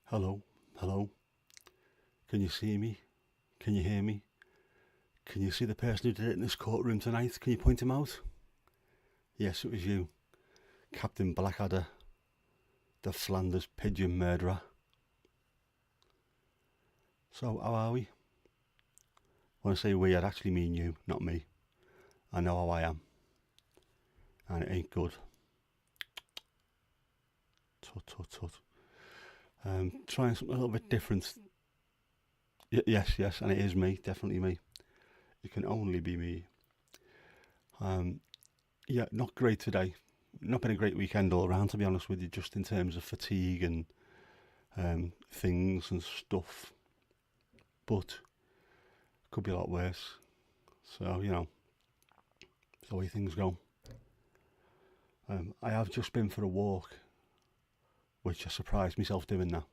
Hello, hello. Can you see me? Can you hear me? Can you see the person who did it in this courtroom tonight? Can you point him out? Yes, it was you, Captain Blackadder, the Flanders pigeon murderer. So, how are we? When I say we, I'd actually mean you, not me. I know how I am, and it ain't good. Tut tut tut. Trying something a little bit different. Yes, and it is me, definitely me. It can only be me. Um, yeah, not great today. Not been a great weekend all around, to be honest with you, just in terms of fatigue and things and stuff. But could be a lot worse. So, it's the way things go. I have just been for a walk, which I surprised myself doing that.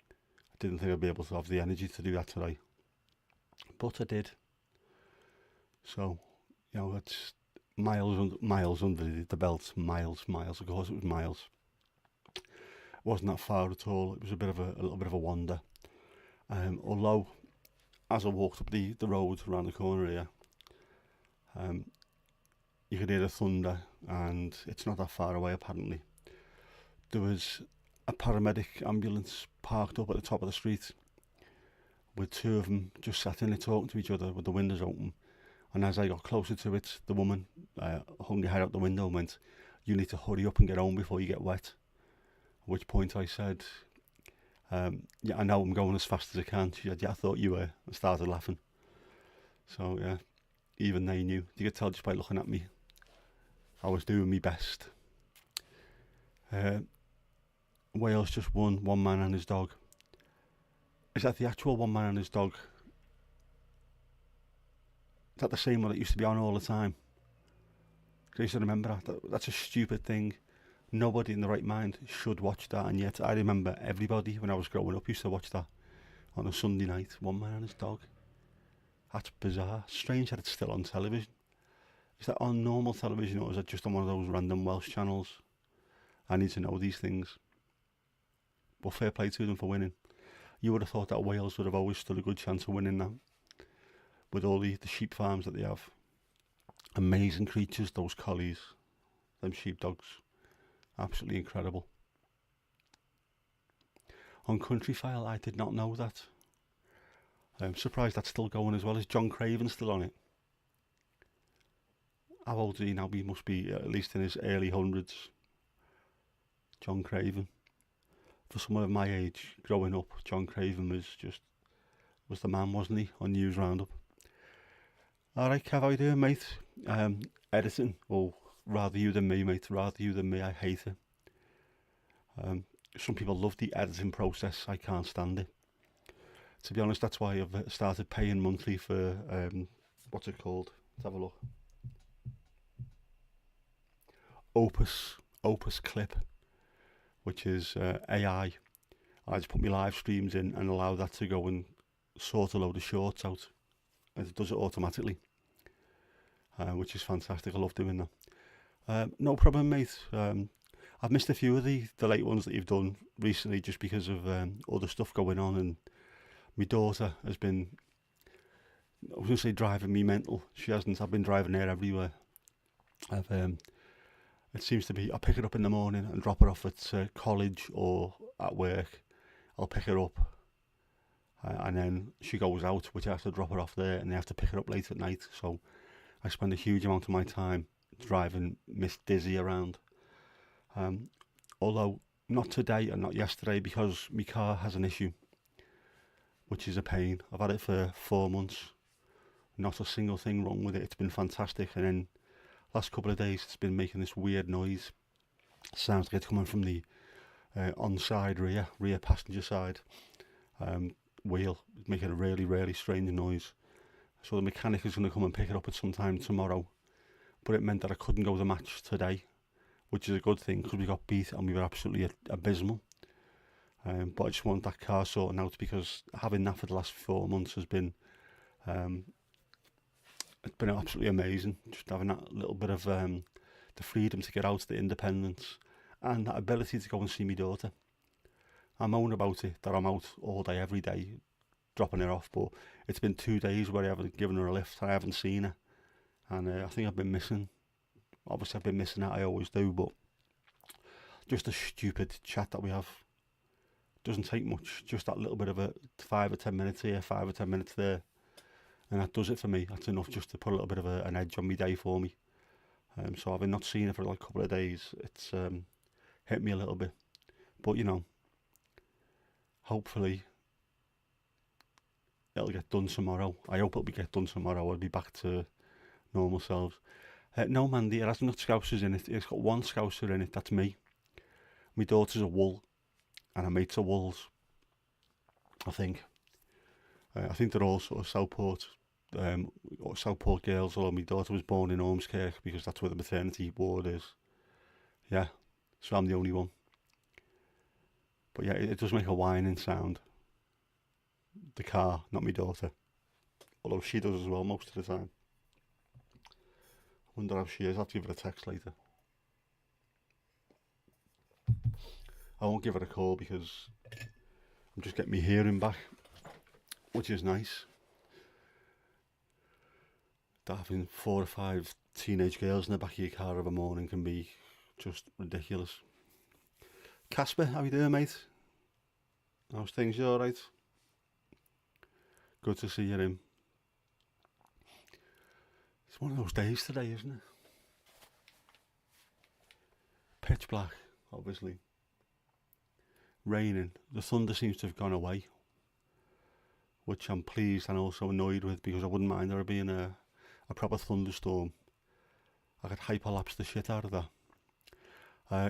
I didn't think I'd be able to have the energy to do that today, but I did. So, it's miles under the belt. Miles. Of course, it was miles. It wasn't that far at all. It was a little bit of a wander. Although, as I walked up the road around the corner here, um, you could hear the thunder, and it's not that far away apparently. There was a paramedic ambulance parked up at the top of the street with two of them just sat in it talking to each other with the windows open. And as I got closer to it, the woman hung her head out the window and went, "You need to hurry up and get home before you get wet." At which point I said, "Yeah, I know I'm going as fast as I can." She said, "Yeah, I thought you were," and started laughing. So, yeah, even they knew. You could tell just by looking at me. I was doing my best. Uh, Wales just won, one man and his dog. Is that the actual one man and his dog? Is that the same one that used to be on all the time? 'Cause I used to remember that's a stupid thing. Nobody in the right mind should watch that, and yet I remember everybody when I was growing up used to watch that on a Sunday night. One man and his dog. That's bizarre. Strange that it's still on television. Is that on normal television, or is it just on one of those random Welsh channels? I need to know these things. But fair play to them for winning. You would have thought that Wales would have always stood a good chance of winning that, with all the sheep farms that they have. Amazing creatures, those collies, them sheepdogs. Absolutely incredible. On Countryfile, I did not know that. I'm surprised that's still going as well. Is John Craven still on it? How old is he now? He must be at least in his early hundreds. John Craven. For someone of my age, growing up, John Craven was the man, wasn't he, on News Roundup? All right, Kev, how you doing, mate? Editing, or rather you than me, mate. Rather you than me. I hate it. Some people love the editing process. I can't stand it. To be honest, that's why I've started paying monthly for what's it called? Let's have a look. Opus Clip, which is AI. I just put my live streams in and allow that to go and sort a load of shorts out. And it does it automatically, which is fantastic. I love doing that. No problem, mate. I've missed a few of the late ones that you've done recently just because of other stuff going on, and my daughter has been, I was going to say, driving me mental. She hasn't. I've been driving her everywhere. It seems to be, I pick her up in the morning and drop her off at college or at work. I'll pick her up, and then she goes out, which I have to drop her off there, and they have to pick her up late at night. So I spend a huge amount of my time driving Miss Dizzy around. Although not today and not yesterday, because my car has an issue, which is a pain. I've had it for 4 months. Not a single thing wrong with it. It's been fantastic. And then last couple of days, it's been making this weird noise. Sounds like it's coming from the on-side rear passenger side wheel. It's making a really, really strange noise. So the mechanic is going to come and pick it up at some time tomorrow. But it meant that I couldn't go to the match today, which is a good thing because we got beat and we were absolutely abysmal. But I just want that car sorting out, because having that for the last 4 months has been, it's been absolutely amazing. Just having that little bit of the freedom to get out, the independence, and that ability to go and see my daughter. I moan about it, that I'm out all day, every day, dropping her off, but it's been 2 days where I haven't given her a lift and I haven't seen her. And I think I've been missing, obviously I've been missing that, I always do, but just a stupid chat that we have. Doesn't take much, just that little bit of a 5 or 10 minutes here, 5 or 10 minutes there. And that does it for me. That's enough just to put a little bit of an edge on my day for me. So having not seen her for like a couple of days, it's hit me a little bit. But hopefully it'll get done tomorrow. I hope it'll get done tomorrow. I'll be back to normal selves. No, Mandy, it hasn't got Scousers in it. It's got one Scouser in it, that's me. My daughter's a Wool, and her mates are Wools, I think. I think they're all sort of Southport girls, although my daughter was born in Ormskirk because that's where the maternity ward is. Yeah, so I'm the only one. But yeah, it does make a whining sound. The car, not my daughter. Although she does as well most of the time. I wonder how she is. I'll have to give her a text later. I won't give her a call because I'm just getting my hearing back, which is nice. That having 4 or 5 teenage girls in the back of your car of a morning can be just ridiculous. Casper, how you doing, mate? How's things? You alright? Good to see you in. It's one of those days today, isn't it? Pitch black, obviously. Raining. The thunder seems to have gone away, which I'm pleased and also annoyed with because I wouldn't mind there being a proper thunderstorm. I could hyperlapse the shit out of that.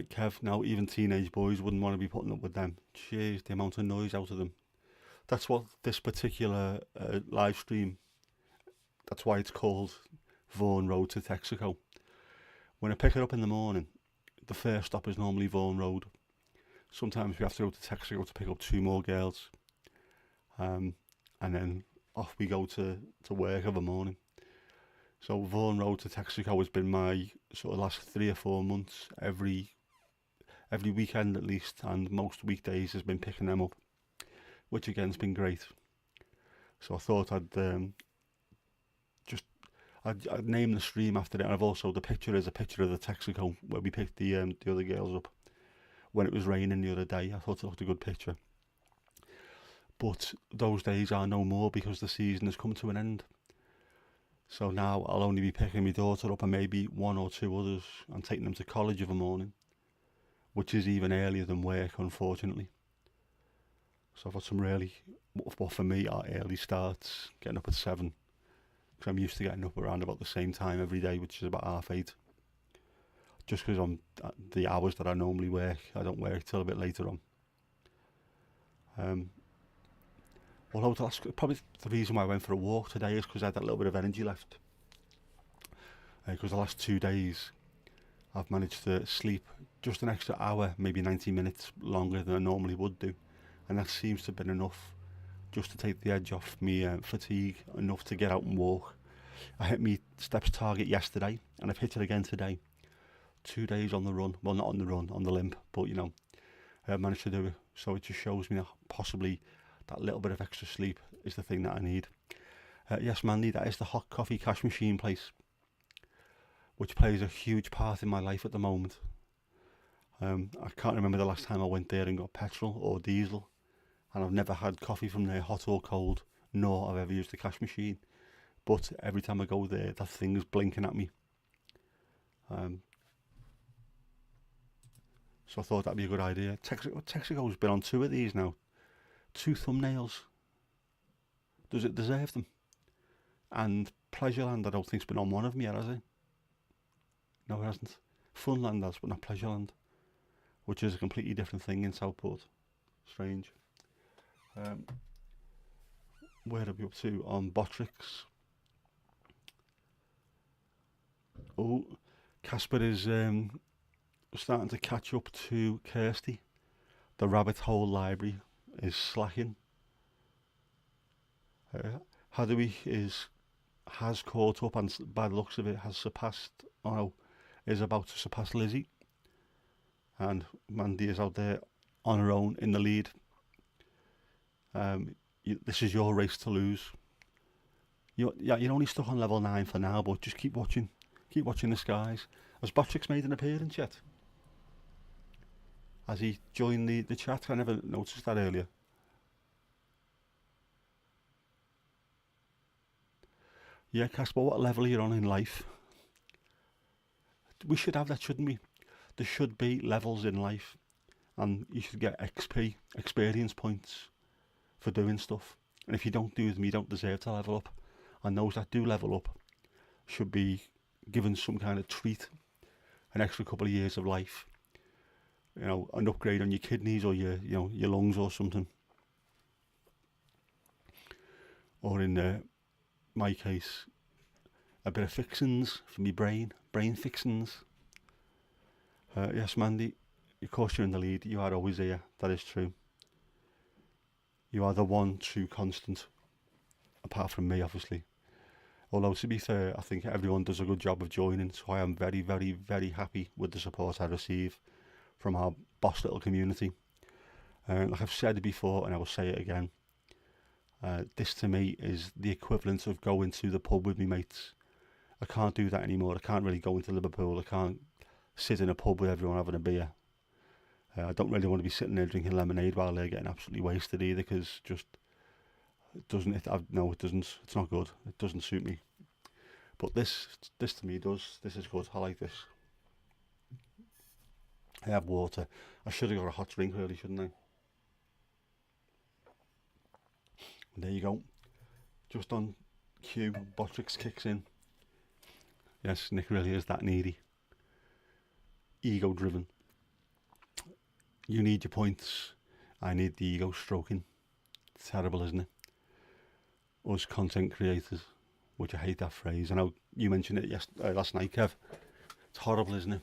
Kev, now even teenage boys wouldn't want to be putting up with them. Jeez, the amount of noise out of them. That's what this particular live stream, that's why it's called Vaughan Road to Texaco. When I pick it up in the morning, the first stop is normally Vaughan Road. Sometimes we have to go to Texaco to pick up 2 more girls. And then off we go to work of a morning. So Vaughan Road to Texaco has been my sort of last 3 or 4 months. Every weekend at least, and most weekdays has been picking them up, which again has been great. So I thought I'd name the stream after it. And I've also, the picture is a picture of the Texaco where we picked the other girls up when it was raining the other day. I thought it looked a good picture. But those days are no more because the season has come to an end. So now I'll only be picking my daughter up and maybe 1 or 2 others and taking them to college of a morning, which is even earlier than work, unfortunately. So I've got some really, what for me are early starts, getting up at 7, because I'm used to getting up around about the same time every day, which is about 7:30. Just because I'm the hours that I normally work, I don't work till a bit later on. Although probably the reason why I went for a walk today is because I had that little bit of energy left. Because the last 2 days I've managed to sleep just an extra hour, maybe 90 minutes longer than I normally would do. And that seems to have been enough just to take the edge off me fatigue, enough to get out and walk. I hit my steps target yesterday and I've hit it again today. 2 days on the run, well not on the run, on the limp, but I managed to do it. So it just shows me that possibly that little bit of extra sleep is the thing that I need. Yes, Mandy, that is the hot coffee cash machine place, which plays a huge part in my life at the moment. I can't remember the last time I went there and got petrol or diesel, and I've never had coffee from there, hot or cold, nor have I ever used the cash machine. But every time I go there, that thing is blinking at me. So I thought that'd be a good idea. Texaco's been on 2 of these now. 2 thumbnails. Does it deserve them? And Pleasureland, I don't think's been on one of them yet, has it? No, it hasn't. Funland has, but not Pleasureland, which is a completely different thing in Southport. Strange. Where are we up to on Botrix? Oh, Casper is starting to catch up to Kirsty. The rabbit hole library is slacking. Hadouy has caught up and by the looks of it has surpassed, is about to surpass Lizzie. And Mandy is out there on her own in the lead. This is your race to lose. You're only stuck on level 9 for now, but just keep watching. Keep watching the skies. Has Botrix made an appearance yet? Has he joined the chat? I never noticed that earlier. Yeah, Casper, what level are you on in life? We should have that, shouldn't we? There should be levels in life, and you should get XP, experience points, for doing stuff. And if you don't do them, you don't deserve to level up. And those that do level up should be given some kind of treat, an extra couple of years of life. You know, an upgrade on your kidneys or your lungs or something. Or in my case, a bit of fixings for me brain fixings. Yes, Mandy, of course you're in the lead. You are always here. That is true. You are the one true constant, apart from me, obviously. Although, to be fair, I think everyone does a good job of joining, so I am very, very, very happy with the support I receive from our boss little community. Like I've said before, and I will say it again, this to me is the equivalent of going to the pub with me mates. I can't do that anymore. I can't really go into Liverpool. I can't sit in a pub with everyone having a beer. I don't really want to be sitting there drinking lemonade while they're getting absolutely wasted either, because just it doesn't. No, it doesn't. It's not good. It doesn't suit me. But this to me does. This is good. I like this. I have water. I should have got a hot drink really, shouldn't I? And there you go. Just on cue, Botrix kicks in. Yes, Nick really is that needy. Ego driven. You need your points. I need the ego stroking. It's terrible, isn't it? Us content creators, which I hate that phrase. I know you mentioned it last night, Kev. It's horrible, isn't it?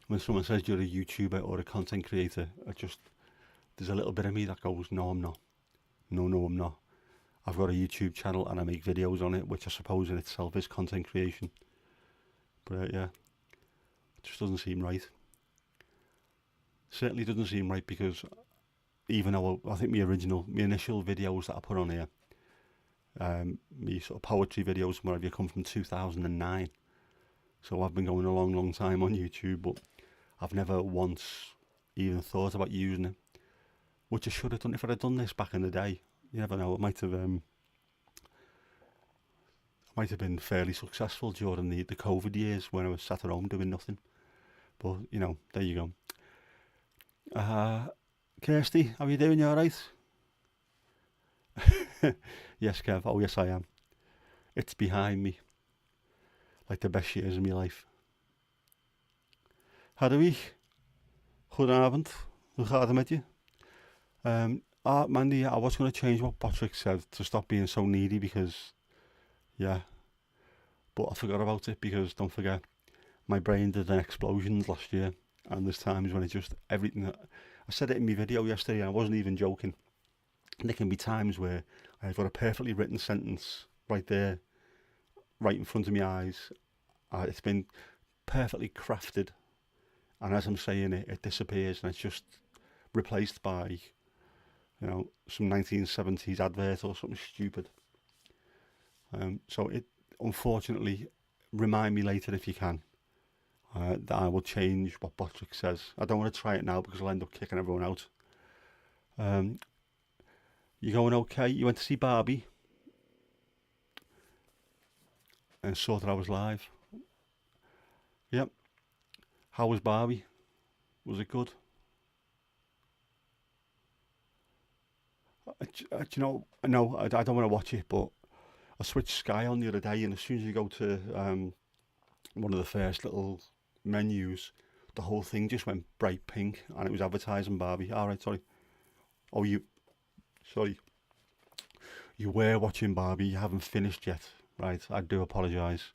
When someone says you're a YouTuber or a content creator, there's a little bit of me that goes, no, I'm not. No, I'm not. I've got a YouTube channel and I make videos on it, which I suppose in itself is content creation. But yeah, it just doesn't seem right. Certainly doesn't seem right, because even though I think my initial videos that I put on here, my sort of poetry videos, wherever you come from, 2009. So I've been going a long, long time on YouTube, but I've never once even thought about using it, which I should have done. If I'd have done this back in the day, you never know, it might have been fairly successful during the COVID years when I was sat at home doing nothing. But, there you go. Kirsty, how are you doing? You alright? Yes, Kev. Oh, yes, I am. It's behind me. Like the best years of my life. Hadden Goedenavond. Hoe gaat het met je? Mandy, I was going to change what Patrick said to stop being so needy, because, yeah. But I forgot about it, because, don't forget, my brain did an explosion last year. And there's times when everything... I said it in my video yesterday, and I wasn't even joking. And there can be times where I've got a perfectly written sentence right there, right in front of my eyes. It's been perfectly crafted, and as I'm saying it, it disappears, and it's just replaced by, some 1970s advert or something stupid. So it, unfortunately, remind me later if you can, that I will change what Botrix says. I don't want to try it now because I'll end up kicking everyone out. You going okay? You went to see Barbie and saw that I was live. Yep. How was Barbie? Was it good? No, I don't want to watch it, but I switched Sky on the other day, and as soon as you go to one of the first little menus, the whole thing just went bright pink, and it was advertising Barbie. Alright, sorry. Oh, sorry. You were watching Barbie, you haven't finished yet. Right, I do apologise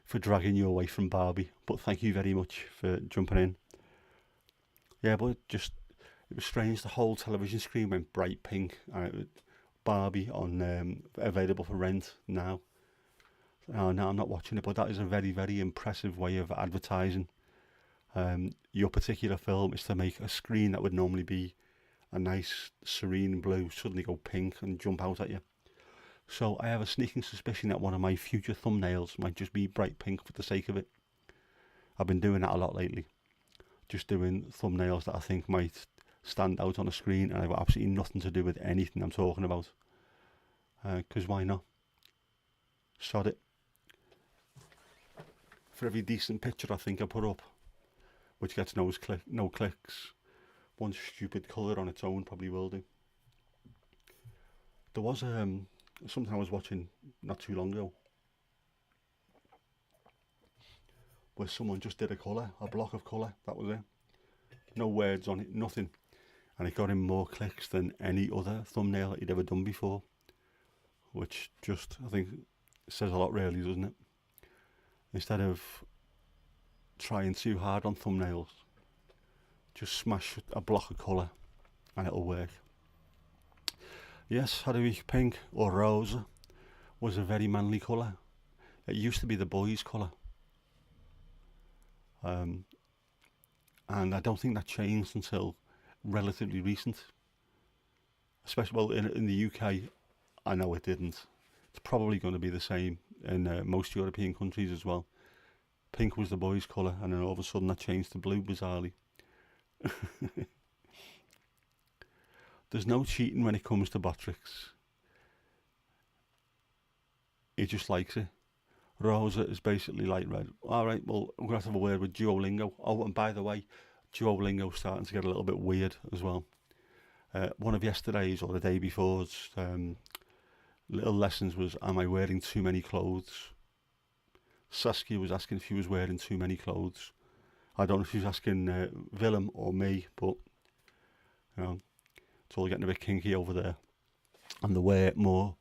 for dragging you away from Barbie, but thank you very much for jumping in. Yeah, but it was strange, the whole television screen went bright pink, and it was Barbie on available for rent now. No, I'm not watching it, but that is a very, very impressive way of advertising Your particular film is to make a screen that would normally be a nice serene blue suddenly go pink and jump out at you. So I have a sneaking suspicion that one of my future thumbnails might just be bright pink for the sake of it. I've been doing that a lot lately. Just doing thumbnails that I think might stand out on a screen and I've got absolutely nothing to do with anything I'm talking about. Because why not? Sod it. For every decent picture I think I put up, which gets no clicks, one stupid colour on its own probably will do. There was something I was watching not too long ago where someone just did a block of colour, that was it. No words on it, nothing. And it got him more clicks than any other thumbnail he'd ever done before. Which just, I think, says a lot really, doesn't it? Instead of trying too hard on thumbnails, just smash a block of colour and it'll work. Yes, had a week pink, or rose, was a very manly colour. It used to be the boys' colour. And I don't think that changed until relatively recent. Especially, well, in the UK, I know it didn't. It's probably going to be the same in most European countries as well. Pink was the boys' colour, and then all of a sudden that changed to blue, bizarrely. There's no cheating when it comes to Botrix. He just likes it. Rosa is basically light red. Alright, well, I'm going to have a word with Duolingo. Oh, and by the way, Duolingo's starting to get a little bit weird as well. One of yesterday's or the day before's little lessons was, am I wearing too many clothes? Saskia was asking if he was wearing too many clothes. I don't know if she was asking Willem or me, but you know, it's all getting a bit kinky over there. And there were more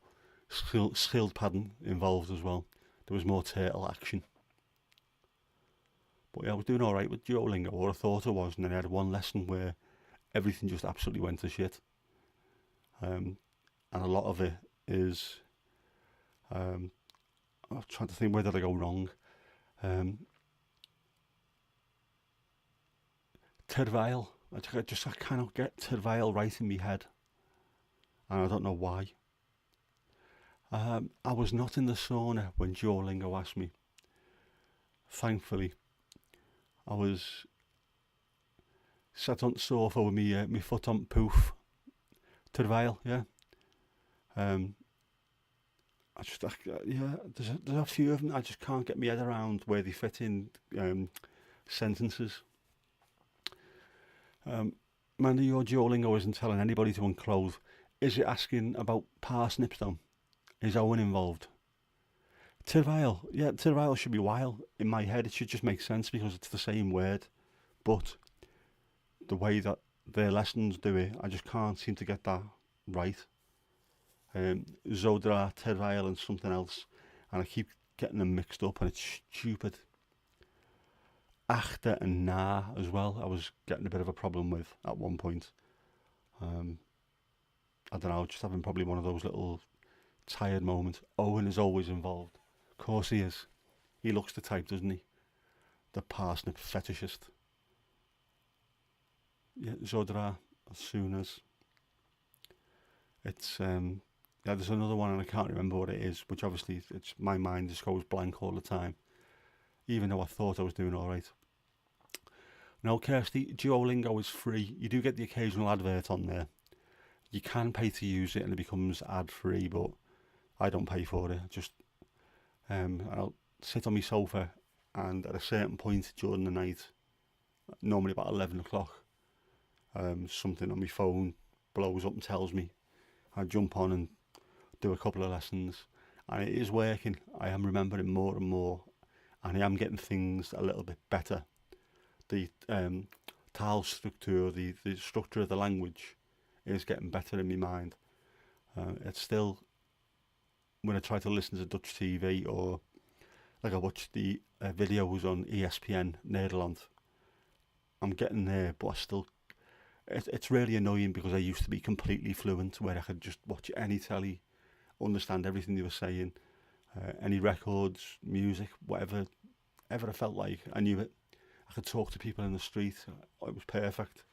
skilled padding involved as well. There was more turtle action. But yeah, I was doing alright with Duolingo, or I thought I was, and then I had one lesson where everything just absolutely went to shit. And a lot of it is, I'm trying to think where did I go wrong. Terwijl, I cannot get terwijl right in my head, and I don't know why. I was not in the sauna when Duolingo asked me. Thankfully, I was sat on the sofa with me foot on poof. Terwijl, yeah. There's a few of them I just can't get my head around where they fit in sentences. Mandy, your Duolingo isn't telling anybody to unclothe. Is it asking about parsnips though? Is Owen involved? Terwijl, yeah, terwijl should be while. In my head it should just make sense because it's the same word. But the way that their lessons do it, I just can't seem to get that right. Zodra, terwijl and something else. And I keep getting them mixed up and it's stupid. Achter and na as well, I was getting a bit of a problem with at one point. I don't know, just having probably one of those little tired moments. Owen is always involved. Of course he is. He looks the type, doesn't he? The parsnip fetishist. Yeah, Zodra, as soon as. It's, yeah, there's another one and I can't remember what it is, which obviously it's my mind just goes blank all the time. Even though I thought I was doing alright. Now, Kirsty, Duolingo is free. You do get the occasional advert on there. You can pay to use it and it becomes ad-free, but I don't pay for it. Just I'll sit on my sofa and at a certain point during the night, normally about 11 o'clock, something on my phone blows up and tells me. I jump on and do a couple of lessons and it is working. I am remembering more and more and I am getting things a little bit better. The taal structure, the structure of the language is getting better in my mind. It's still, when I try to listen to Dutch TV or like I watch the videos on ESPN Nederland, I'm getting there, but I still, it's really annoying because I used to be completely fluent where I could just watch any telly, understand everything they were saying, any records, music, whatever I felt like, I knew it. I could talk to people in the street. It was perfect.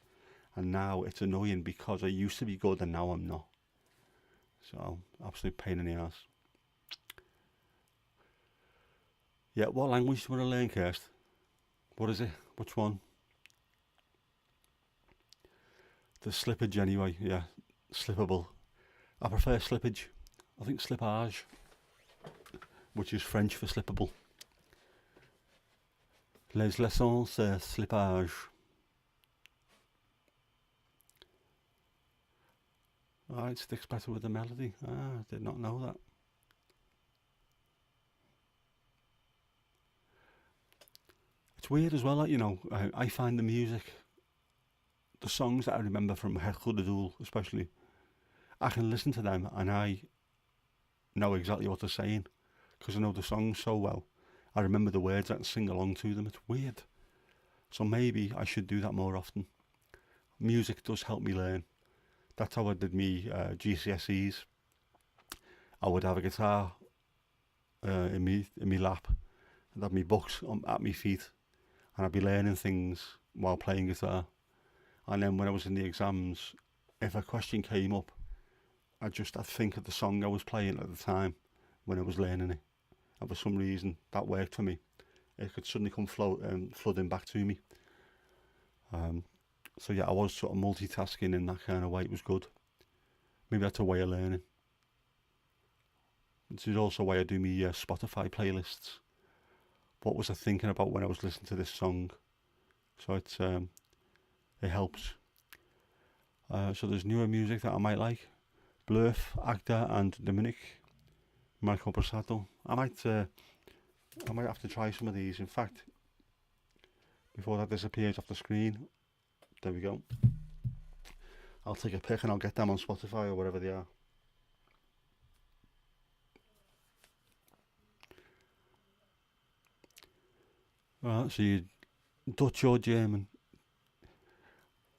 And now it's annoying because I used to be good and now I'm not. So, absolute pain in the ass. Yeah, what language do you want to learn, Kirst? What is it? Which one? The slippage anyway, yeah. Slippable. I prefer slippage. I think slippage, which is French for slippable. Les leçons slippage. It sticks better with the melody. I did not know that. It's weird as well, like, I find the music, the songs that I remember from Het Goede Doel especially, I can listen to them and I know exactly what they're saying because I know the songs so well. I remember the words and sing along to them. It's weird. So maybe I should do that more often. Music does help me learn. That's how I did me GCSEs. I would have a guitar in me lap and have me books at me feet, and I'd be learning things while playing guitar. And then when I was in the exams, if a question came up, I'd think of the song I was playing at the time when I was learning it. And for some reason, that worked for me. It could suddenly come flooding back to me. So yeah, I was sort of multitasking in that kind of way. It was good. Maybe that's a way of learning. This is also why I do my Spotify playlists. What was I thinking about when I was listening to this song? So it helps. So there's newer music that I might like. Blurf, Agda and Dominic, Marco Borsato. I might have to try some of these. In fact, before that disappears off the screen, there we go. I'll take a pic and I'll get them on Spotify or wherever they are. Right, so you Dutch or German?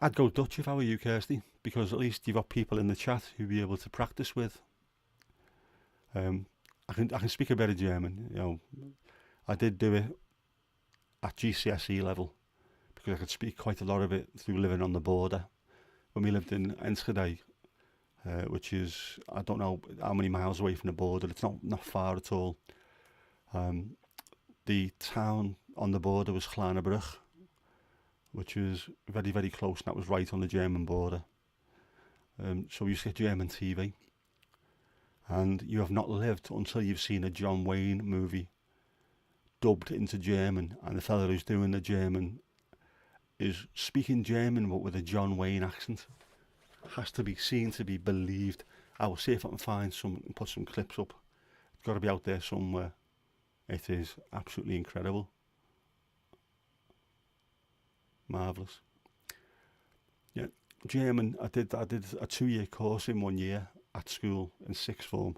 I'd go Dutch if I were you, Kirsty, because at least you've got people in the chat who'll be able to practice with. I can speak a bit of German. I did do it at GCSE level because I could speak quite a lot of it through living on the border. When we lived in Enschede, which is, I don't know how many miles away from the border, it's not far at all. The town on the border was Glanenbrug, which was very, very close, and that was right on the German border. So we used to get German TV. And you have not lived until you've seen a John Wayne movie dubbed into German, and the fella who's doing the German is speaking German but with a John Wayne accent. Has to be seen to be believed. I will see if I can find some and put some clips up. It's got to be out there somewhere. It is absolutely incredible. Marvellous. Yeah, German, I did a 2-year course in 1 year at school in 6th form,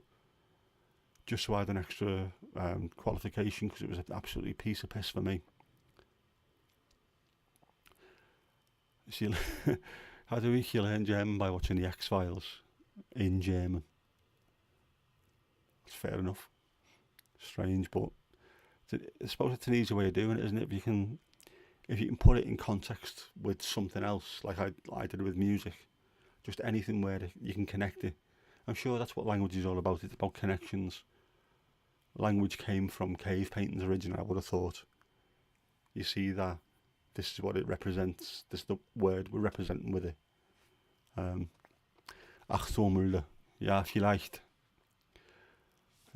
just so I had an extra qualification, because it was an absolutely piece of piss for me. See, how do you learn German? By watching the X-Files in German. It's fair enough. Strange, but I suppose it's an easy way of doing it, isn't it? If you can put it in context with something else, like I did with music, just anything where you can connect it. I'm sure that's what language is all about. It's about connections. Language came from cave paintings originally, I would have thought. You see that this is what it represents. This is the word we're representing with it. Achtung, ja, vielleicht.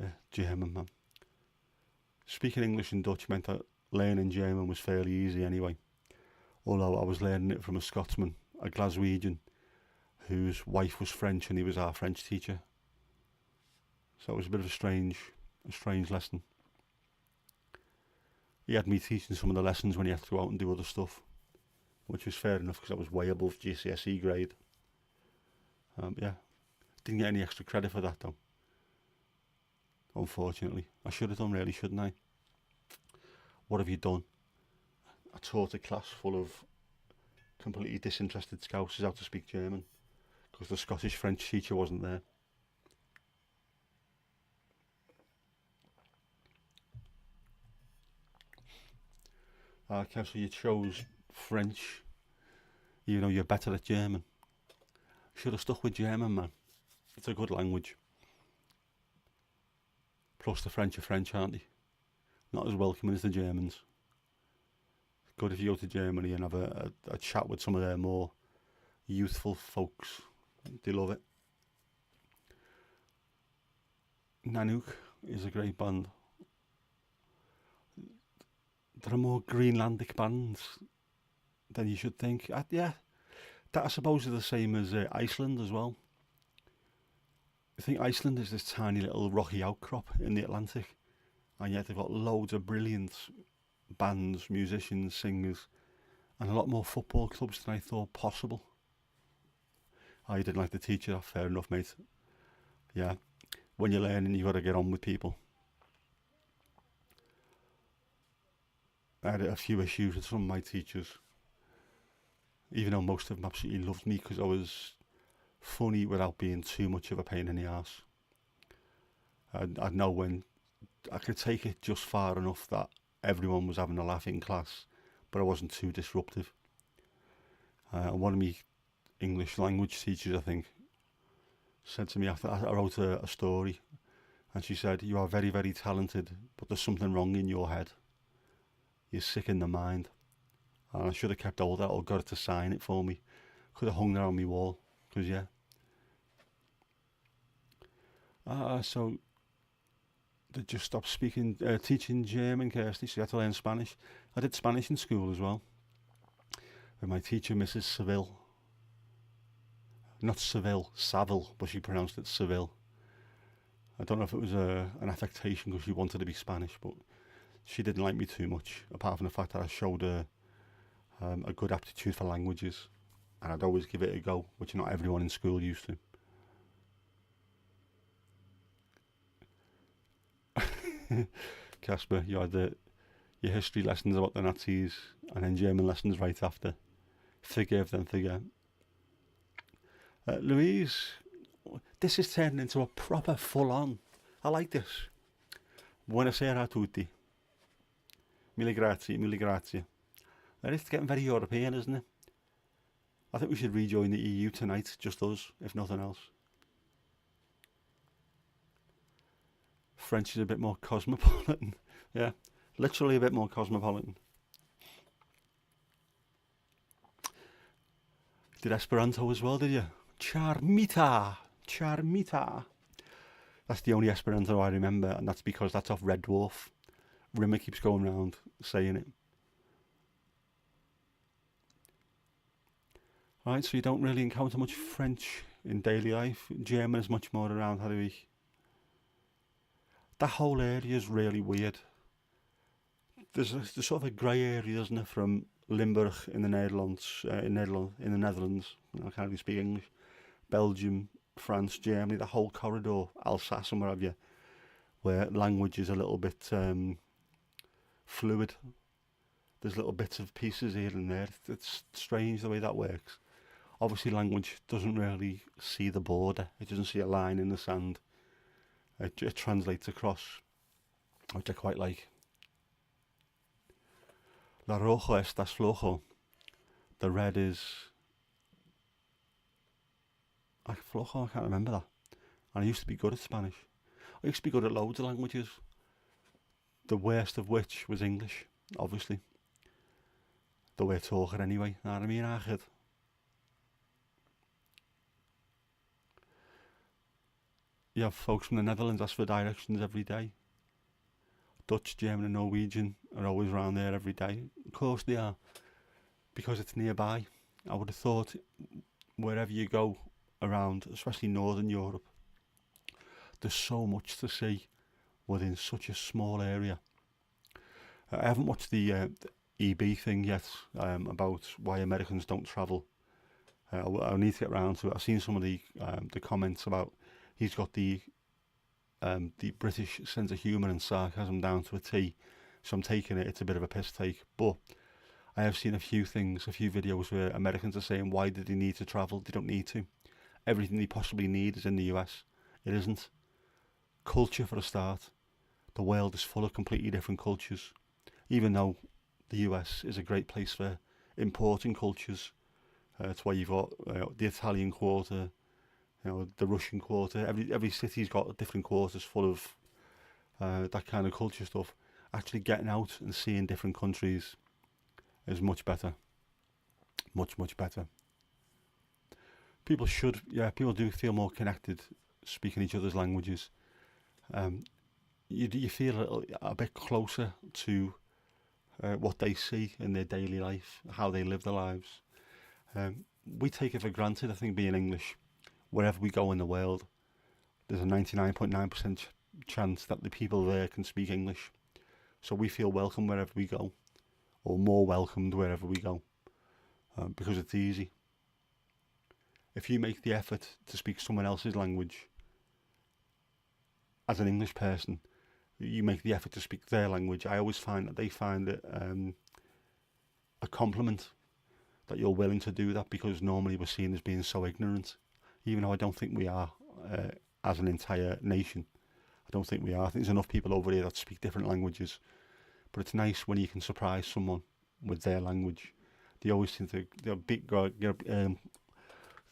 Yeah, German, man. Speaking English and Dutch meant that learning German was fairly easy anyway. Although I was learning it from a Scotsman, a Glaswegian, whose wife was French and he was our French teacher. So it was a bit of a strange lesson. He had me teaching some of the lessons when he had to go out and do other stuff, which was fair enough because I was way above GCSE grade. Yeah, didn't get any extra credit for that though. Unfortunately, I should have done, really, shouldn't I? What have you done? I taught a class full of completely disinterested Scousers how to speak German because the Scottish French teacher wasn't there. Okay, so you chose French, even though you're better at German. Should have stuck with German, man. It's a good language. Plus the French are French, aren't they? Not as welcoming as the Germans. Good if you go to Germany and have a chat with some of their more youthful folks. They love it. Nanook is a great band. There are more Greenlandic bands than you should think. Yeah, that I suppose is the same as Iceland as well. I think Iceland is this tiny little rocky outcrop in the Atlantic, and yet they've got loads of brilliant bands, musicians, singers, and a lot more football clubs than I thought possible. Oh, you didn't like the teacher? Fair enough, mate. Yeah, when you're learning, you've got to get on with people. I had a few issues with some of my teachers, even though most of them absolutely loved me because I was funny without being too much of a pain in the arse. I'd know when I could take it just far enough that everyone was having a laugh in class, but I wasn't too disruptive. One of my English language teachers, I think, said to me after I wrote a story, and she said, "You are very, very talented, but there's something wrong in your head. You're sick in the mind." And I should have kept hold of that or got her to sign it for me. Could have hung that on my wall, because yeah. So they just stopped teaching German, Kirsty, so you had to learn Spanish. I did Spanish in school as well. With my teacher, Mrs. Seville. Not Seville, Saville, but she pronounced it Seville. I don't know if it was an affectation because she wanted to be Spanish, but she didn't like me too much, apart from the fact that I showed her a good aptitude for languages, and I'd always give it a go, which not everyone in school used to. Casper, you had your history lessons about the Nazis, and then German lessons right after. Forgive, then forget. Louise, this is turning into a proper full-on. I like this. Buonasera a tutti. Mille grazie, mille grazie. It's getting very European, isn't it? I think we should rejoin the EU tonight, just us, if nothing else. French is a bit more cosmopolitan. Yeah, literally a bit more cosmopolitan. Did Esperanto as well, did you? Charmita! Charmita! That's the only Esperanto I remember, and that's because that's off Red Dwarf. Rimmer keeps going around saying it. Right, so you don't really encounter much French in daily life. German is much more around Harry. That whole area is really weird. There's sort of a grey area, isn't it, from Limburg in the Netherlands, in the Netherlands. I can't really speak English. Belgium, France, Germany, the whole corridor, Alsace and where have you, where language is a little bit fluid. There's little bits of pieces here and there. It's strange the way that works. Obviously, language doesn't really see the border. It doesn't see a line in the sand. It translates across, which I quite like. La rojo estás flojo. The red is... flojo, I can't remember that. And I used to be good at Spanish. I used to be good at loads of languages. The worst of which was English, obviously. The way I talk it anyway. Know what I mean, Achid? You have folks from the Netherlands ask for directions every day. Dutch, German and Norwegian are always around there every day. Of course they are, because it's nearby. I would have thought wherever you go around, especially Northern Europe, there's so much to see within such a small area. I haven't watched the EB thing yet about why Americans don't travel. I'll need to get around to it. I've seen some of the comments about he's got the British sense of humour and sarcasm down to a T, so I'm taking it. It's a bit of a piss take, but I have seen a few videos where Americans are saying why do they need to travel? They don't need to. Everything they possibly need is in the US. It isn't. Culture for a start. The world is full of completely different cultures. Even though the US is a great place for importing cultures. It's why you've got the Italian Quarter, the Russian Quarter. Every city's got different quarters full of that kind of culture stuff. Actually getting out and seeing different countries is much better. Much better. People do feel more connected speaking each other's languages. You feel a bit closer to what they see in their daily life, how they live their lives. We take it for granted, I think, being English. Wherever we go in the world, there's a 99.9% chance that the people there can speak English. So we feel welcome wherever we go, or more welcomed wherever we go, because it's easy. If you make the effort to speak someone else's language, as an English person, you make the effort to speak their language, I always find that they find it a compliment that you're willing to do that, because normally we're seen as being so ignorant, even though I don't think we are as an entire nation. I don't think we are. I think there's enough people over here that speak different languages, but it's nice when you can surprise someone with their language. They always seem to,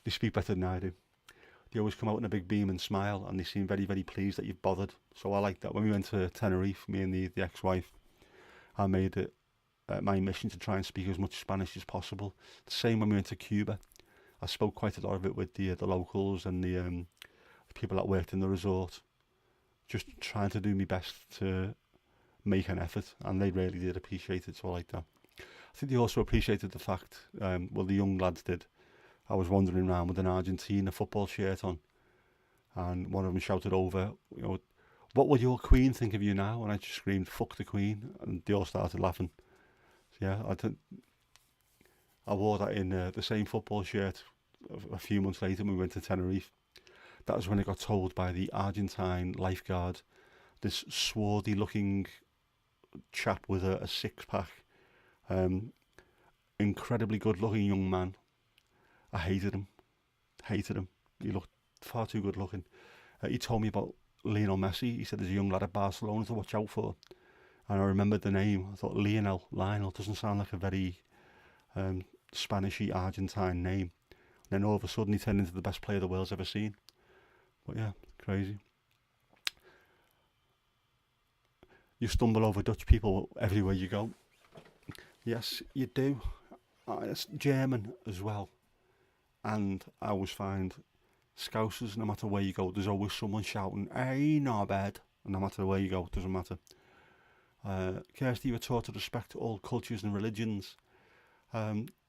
they speak better than I do. They always come out in a big beam and smile, and they seem very, very pleased that you've bothered. So I like that. When we went to Tenerife, me and the ex-wife, I made it my mission to try and speak as much Spanish as possible. The same when we went to Cuba. I spoke quite a lot of it with the locals and the people that worked in the resort, just trying to do my best to make an effort, and they really did appreciate it. So I like that. I think they also appreciated the fact, well, the young lads did. I was wandering around with an Argentina football shirt on, and one of them shouted over, "What would your queen think of you now?" And I just screamed, "Fuck the queen," and they all started laughing. So yeah, I wore that in the same football shirt a few months later when we went to Tenerife. That was when I got told by the Argentine lifeguard, this swarthy looking chap with a six-pack, incredibly good looking young man. I hated him. He looked far too good looking. He told me about Lionel Messi. He said there's a young lad at Barcelona to watch out for. And I remembered the name. I thought Lionel doesn't sound like a very Spanishy Argentine name. And then all of a sudden he turned into the best player the world's ever seen. But yeah, crazy. You stumble over Dutch people everywhere you go. Yes, you do. It's German as well. And I always find Scousers, no matter where you go, there's always someone shouting, "Hey, not bad." And no matter where you go, it doesn't matter. Kirsty, you were taught to respect all cultures and religions.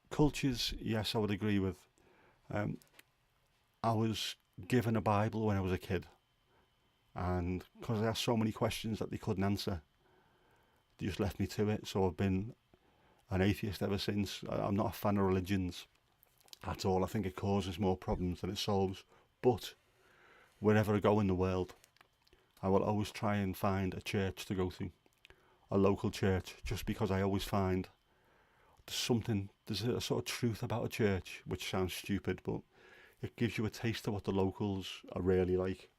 Cultures, yes, I would agree with. I was given a Bible when I was a kid, and because I asked so many questions that they couldn't answer, they just left me to it. So I've been an atheist ever since. I'm not a fan of religions at all. I think it causes more problems than it solves. But wherever I go in the world, I will always try and find a church to go to, a local church, just because I always find there's a sort of truth about a church, which sounds stupid, but it gives you a taste of what the locals are really like.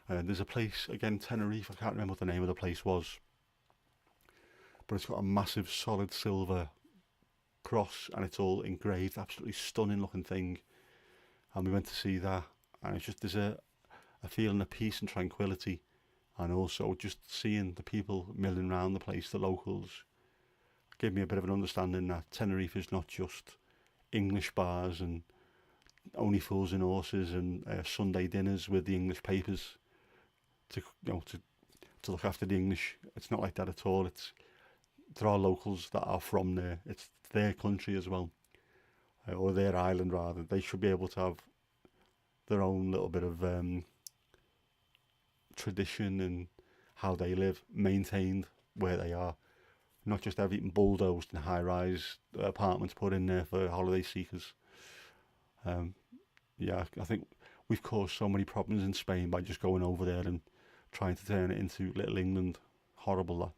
There's a place, again, Tenerife, I can't remember what the name of the place was, but it's got a massive solid silver cross, and it's all engraved, absolutely stunning looking thing. And we went to see that, and it's just, there's a feeling of peace and tranquility, and also just seeing the people milling around the place, the locals, gave me a bit of an understanding that Tenerife is not just English bars and only fools and horses and Sunday dinners with the English papers to look after the English. It's not like that at all. There are locals that are from there. It's their country as well, or their island rather. They should be able to have their own little bit of tradition and how they live maintained where they are. Not just everything bulldozed and high-rise apartments put in there for holiday seekers. Yeah, I think we've caused so many problems in Spain by just going over there and trying to turn it into Little England. Horrible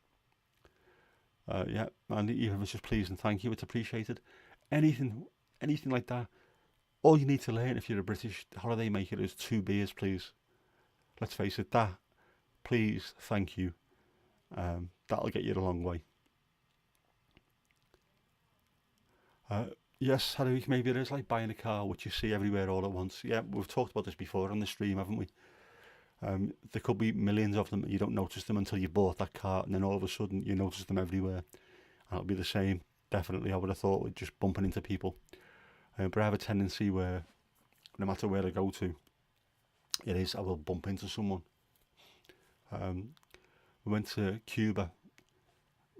that. Yeah, and even if it's just please and thank you, it's appreciated. Anything like that. All you need to learn if you're a British holiday maker is 2 beers, please. Let's face it, that, please, thank you. That'll get you a long way. Uh, yes, Harry, maybe it is like buying a car which you see everywhere all at once. Yeah, we've talked about this before on the stream, haven't we? There could be millions of them. You don't notice them until you bought that car, and then all of a sudden you notice them everywhere. And it'll be the same. Definitely, I would have thought with just bumping into people. But I have a tendency where no matter where I go to, I will bump into someone. Um, we went to Cuba.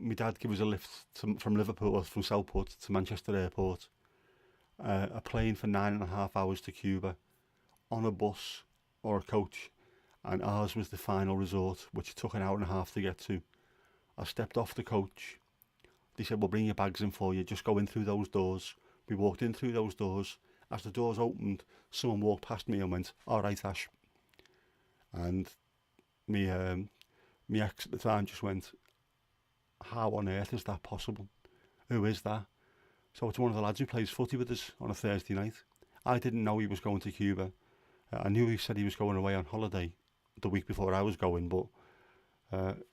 My dad gave us a lift from Liverpool, or from Southport to Manchester Airport. A plane for 9.5 hours to Cuba, on a bus or a coach, and ours was the final resort, which took an hour and a half to get to. I stepped off the coach. They said, "We'll bring your bags in for you. Just go in through those doors." We walked in through those doors. As the doors opened, someone walked past me and went, "All right, Ash." And me ex at the time just went, "How on earth is that possible? Who is that?" So it's one of the lads who plays footy with us on a Thursday night. I didn't know he was going to Cuba. I knew he said he was going away on holiday the week before I was going, but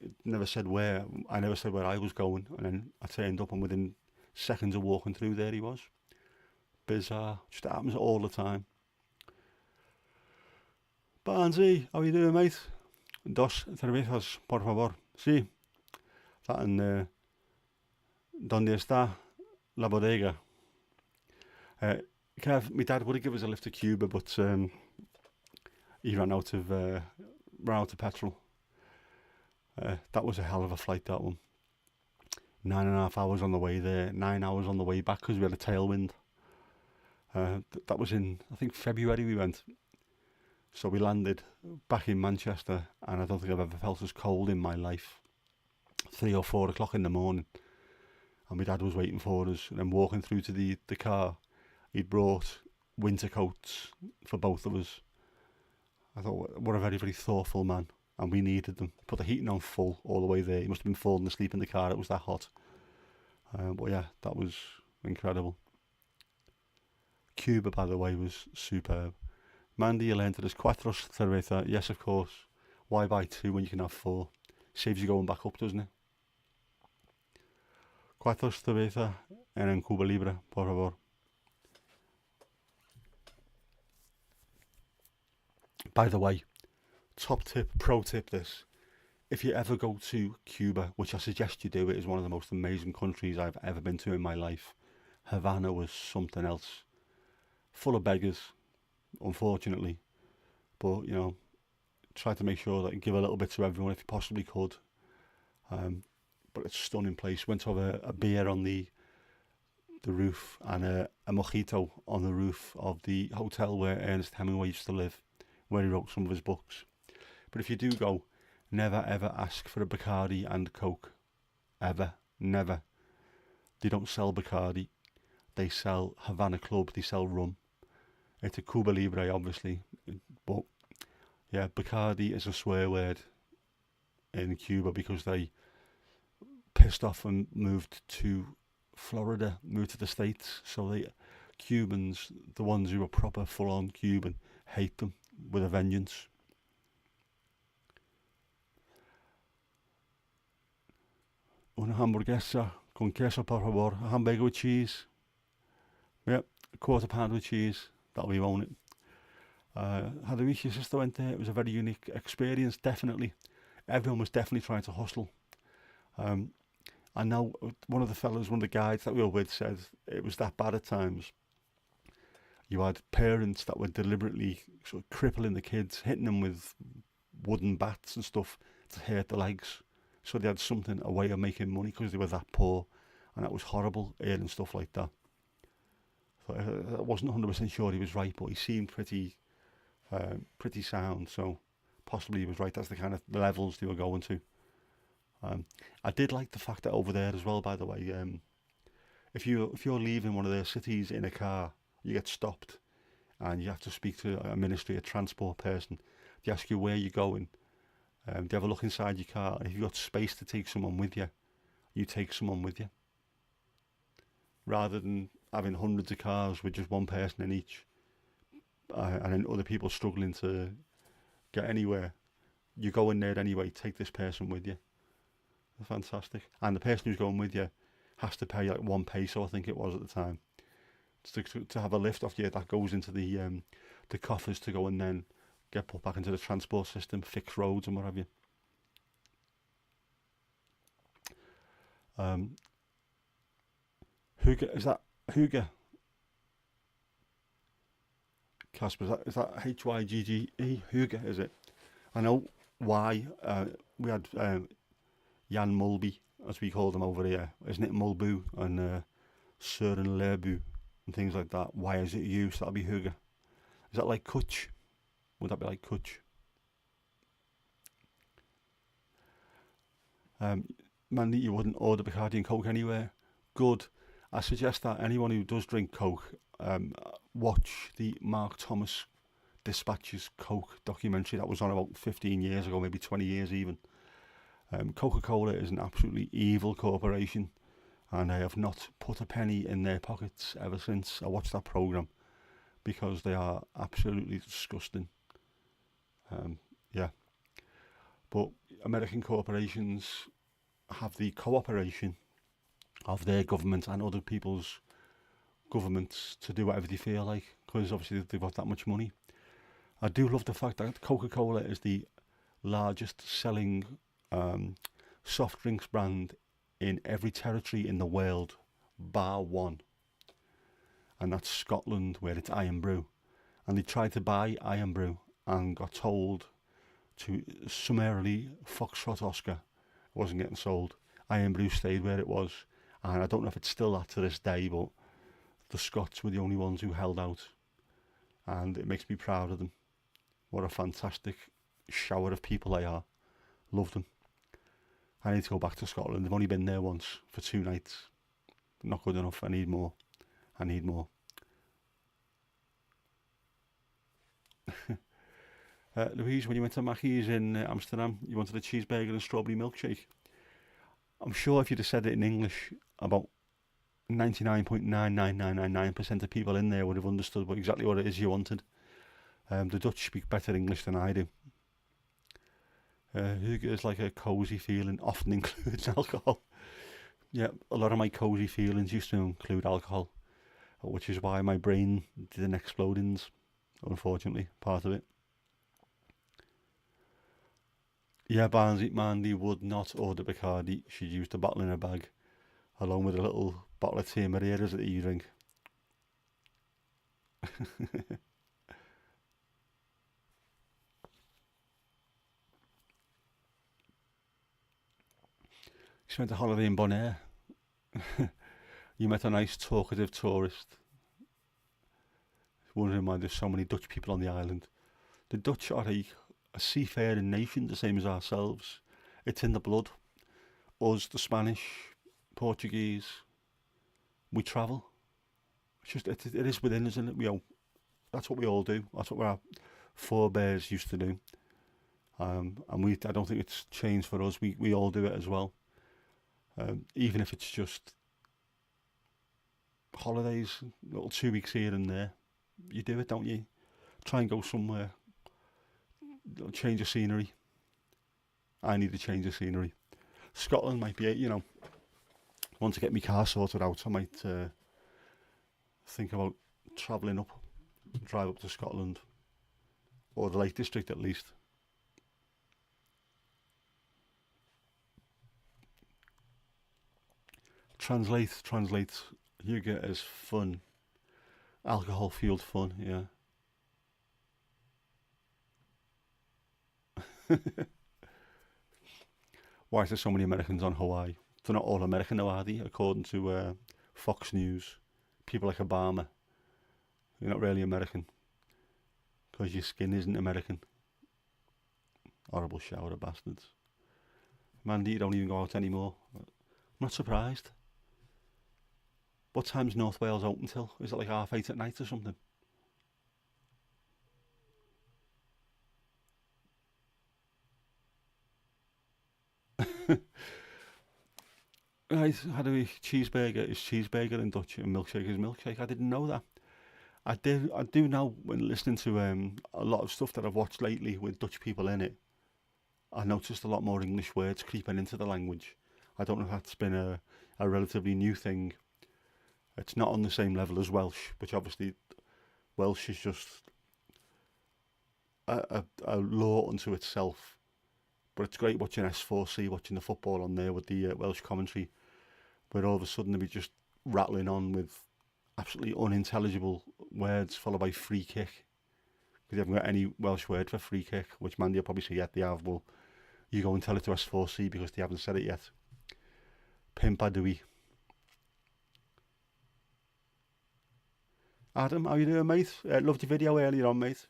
it never said where. I never said where I was going, and then I turned up, and within seconds of walking through, there he was. Bizarre. Just happens all the time. Barnsey, how you doing, mate? Dos cervezas, por favor. Sí. That and ¿Dónde está la bodega? Kev, my dad would have given us a lift to Cuba, but he ran out of petrol. That was a hell of a flight, that one. 9.5 hours on the way there, 9 hours on the way back because we had a tailwind. That was in, I think, February we went. So we landed back in Manchester, and I don't think I've ever felt as cold in my life. 3 or 4 o'clock in the morning, and my dad was waiting for us, and then walking through to the car, he'd brought winter coats for both of us. I thought, what a very, very thoughtful man, and we needed them. Put the heating on full all the way there. He must have been falling asleep in the car, it was that hot. But yeah, that was incredible. Cuba, by the way, was superb. Mandy, you learned it as cuatro cerveza. Yes, of course. Why buy 2 when you can have 4? Saves you going back up, doesn't it? Cuatro cerveza en Cuba Libre, por favor. By the way, top tip, pro tip this. If you ever go to Cuba, which I suggest you do, it is one of the most amazing countries I've ever been to in my life. Havana was something else. Full of beggars, unfortunately. But, try to make sure that you give a little bit to everyone if you possibly could. But it's a stunning place. Went to have a beer on the roof, and a mojito on the roof of the hotel where Ernest Hemingway used to live, where he wrote some of his books. But if you do go, never ever ask for a Bacardi and Coke. Ever. Never. They don't sell Bacardi. They sell Havana Club. They sell rum. It's a Cuba Libre, obviously. But, yeah, Bacardi is a swear word in Cuba because they pissed off and moved to Florida, moved to the States. So the Cubans, the ones who are proper full-on Cuban, hate them with a vengeance. Una hamburguesa con queso, por favor. A hamburger with cheese. Yep, a quarter pound with cheese. That'll be on it. Had a week your sister went there. It was a very unique experience, definitely. Everyone was definitely trying to hustle. I know one of the guides that we were with said it was that bad at times. You had parents that were deliberately sort of crippling the kids, hitting them with wooden bats and stuff to hurt the legs. So they had a way of making money because they were that poor, and that was horrible, hearing stuff like that. So I wasn't 100% sure he was right, but he seemed pretty sound, so possibly he was right. That's the kind of the levels they were going to. I did like the fact that over there as well, by the way, if you're leaving one of their cities in a car, you get stopped and you have to speak to a ministry, a transport person. They ask you where you're going. They have a look inside your car, and if you've got space to take someone with you, you take someone with you. Rather than having hundreds of cars with just one person in each, and then other people struggling to get anywhere, you go in there anyway, take this person with you. Fantastic. And the person who's going with you has to pay like 1 peso, I think it was at the time. to have a lift off you that goes into the coffers to go and then get put back into the transport system, fix roads and what have you. Hygge, is that Hygge? Casper, is that Hygge? Hygge, is it? I know why. We had Jan Mulby, as we call them over here, isn't it? Mulbu and Søren Lerbu and things like that. Why is it used? That'll be Hygge. Is that like Kutch? Would that be like Kutch? Mandy, you wouldn't order Bacardi and Coke anywhere. Good. I suggest that anyone who does drink Coke watch the Mark Thomas Dispatches Coke documentary that was on about 15 years ago, maybe 20 years even. Coca-Cola is an absolutely evil corporation, and I have not put a penny in their pockets ever since I watched that programme, because they are absolutely disgusting. Yeah. But American corporations have the cooperation of their government and other people's governments to do whatever they feel like, because obviously they've got that much money. I do love the fact that Coca-Cola is the largest selling soft drinks brand in every territory in the world, bar one. And that's Scotland, where it's Iron Brew. And they tried to buy Iron Brew and got told to summarily Foxtrot Oscar. It wasn't getting sold. Iron Brew stayed where it was. And I don't know if it's still that to this day, but the Scots were the only ones who held out. And it makes me proud of them. What a fantastic shower of people they are. Love them. I need to go back to Scotland. I've only been there once for 2 nights. Not good enough. I need more. I need more. Louise, when you went to Mackey's in Amsterdam, you wanted a cheeseburger and strawberry milkshake. I'm sure if you'd have said it in English, about 99.99999% of people in there would have understood exactly what it is you wanted. The Dutch speak better English than I do. Hygge is like a cosy feeling, often includes alcohol. Yeah, a lot of my cosy feelings used to include alcohol, which is why my brain didn't explode, unfortunately, part of it. Yeah, Barnsley Mandy would not order Bacardi. She'd used a bottle in her bag, along with a little bottle of Tia Maria's that you drink. You spent a holiday in Bonaire. You met a nice talkative tourist. Wondering why there's so many Dutch people on the island. The Dutch are a seafaring nation, the same as ourselves. It's in the blood. Us, the Spanish, Portuguese, we travel. It's just it is within us, isn't it? That's what we all do. That's what our forebears used to do. And I don't think it's changed for us. We all do it as well. Even if it's just holidays, little 2 weeks here and there, you do it, don't you? Try and go somewhere, change of scenery. I need a change of scenery. Scotland might be it, Want to get my car sorted out, I might think about travelling up, drive up to Scotland, or the Lake District at least. Translate Hygge as fun. Alcohol fueled fun, yeah. Why is there so many Americans on Hawaii? They're not all American though, are they? According to Fox News. People like Obama. You're not really American. Because your skin isn't American. Horrible shower of bastards. Mandy, you don't even go out anymore. I'm not surprised. What time's North Wales open till? Is it like 8:30 at night or something? Right, how do we cheeseburger is cheeseburger in Dutch and milkshake is milkshake. I didn't know that. I do now when listening to a lot of stuff that I've watched lately with Dutch people in it. I noticed a lot more English words creeping into the language. I don't know if that's been a relatively new thing. It's not on the same level as Welsh, which obviously Welsh is just a law unto itself. But it's great watching S4C, watching the football on there with the Welsh commentary, where all of a sudden they'll be just rattling on with absolutely unintelligible words followed by free kick. Because they haven't got any Welsh word for free kick, which Mandy will probably say, yeah, they have. Well, you go and tell it to S4C because they haven't said it yet. Pimpadui. Adam, how you doing, mate? Loved your video earlier on, mate.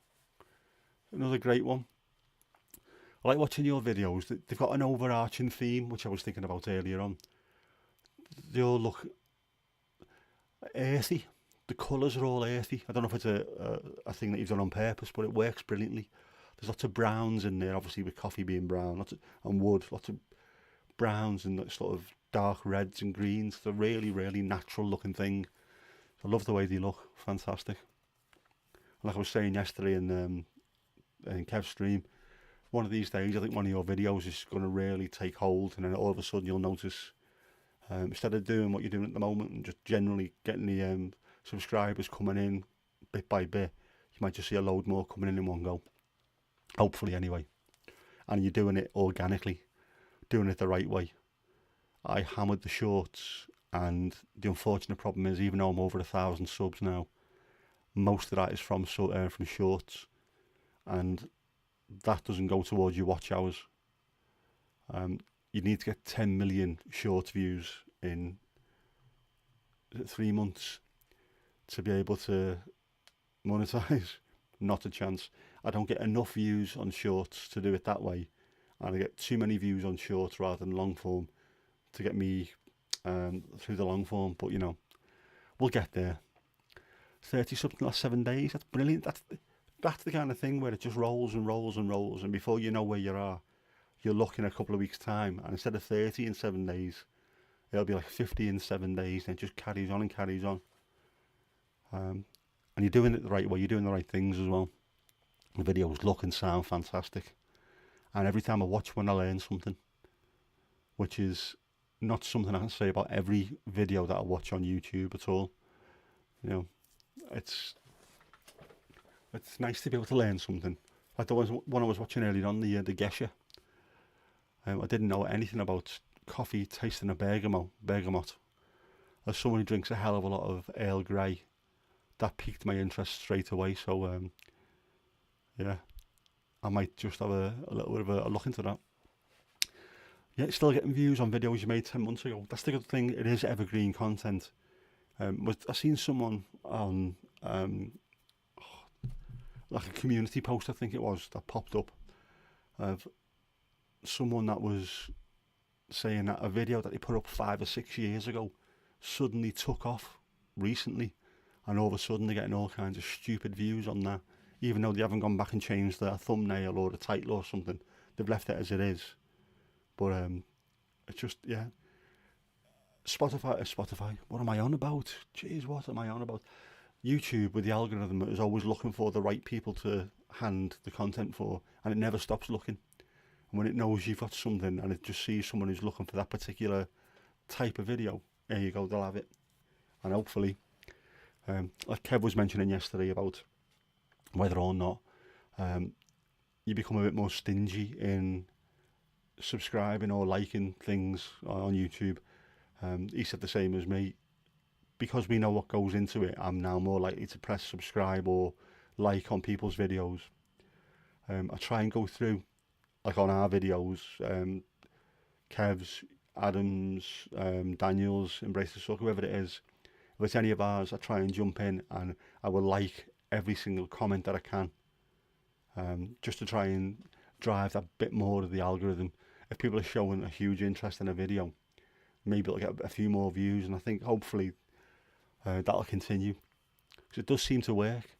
Another great one. I like watching your videos. They've got an overarching theme, which I was thinking about earlier on. They all look earthy. The colours are all earthy. I don't know if it's a thing that you've done on purpose, but it works brilliantly. There's lots of browns in there, obviously with coffee being brown, and wood, lots of browns and sort of dark reds and greens. It's a really, really natural looking thing. I love the way they look. Fantastic. Like I was saying yesterday in Kev's stream, one of these days I think one of your videos is going to really take hold, and then all of a sudden you'll notice, instead of doing what you're doing at the moment and just generally getting the subscribers coming in bit by bit, you might just see a load more coming in one go. Hopefully anyway. And you're doing it organically, doing it the right way. I hammered the shorts, and the unfortunate problem is, even though I'm over 1,000 subs now, most of that is from shorts, and that doesn't go towards your watch hours. You need to get 10 million short views in 3 months to be able to monetize. Not a chance. I don't get enough views on shorts to do it that way, and I get too many views on shorts rather than long form to get me through the long form. But you know, we'll get there. 30 subs in the last 7 days. That's brilliant. That's the kind of thing where it just rolls and rolls and rolls, and before you know where you are, you're looking a couple of weeks' time, and instead of 30 in 7 days, it'll be like 50 in 7 days, and it just carries on and carries on. And you're doing it the right way. You're doing the right things as well. The videos look and sound fantastic, and every time I watch one, I learn something, which is not something I can say about every video that I watch on YouTube at all. You know, it's nice to be able to learn something. Like there was one I was watching earlier on, the Gesha. I didn't know anything about coffee tasting a bergamot. As someone who drinks a hell of a lot of Earl Grey, that piqued my interest straight away. So yeah, I might just have a little bit of a look into that. Yeah, still getting views on videos you made 10 months ago. That's the good thing. It is evergreen content. I seen someone on like a community post, I think it was, that popped up of someone that was saying that a video that they put up 5 or 6 years ago suddenly took off recently, and all of a sudden they're getting all kinds of stupid views on that, even though they haven't gone back and changed their thumbnail or the title or something. They've left it as it is. But it's just, yeah. Spotify. What am I on about? Jeez, what am I on about? YouTube, with the algorithm, is always looking for the right people to hand the content for, and it never stops looking. And when it knows you've got something, and it just sees someone who's looking for that particular type of video, there you go, they'll have it. And hopefully, like Kev was mentioning yesterday about whether or not you become a bit more stingy in subscribing or liking things on YouTube. He said the same as me. Because we know what goes into it, I'm now more likely to press subscribe or like on people's videos. I try and go through, like on our videos, Kev's, Adam's, Daniel's, Embrace the Suck, whoever it is. If it's any of ours, I try and jump in and I will like every single comment that I can, just to try and drive that bit more of the algorithm. If people are showing a huge interest in a video, maybe it'll get a few more views, and I think hopefully that'll continue, because it does seem to work.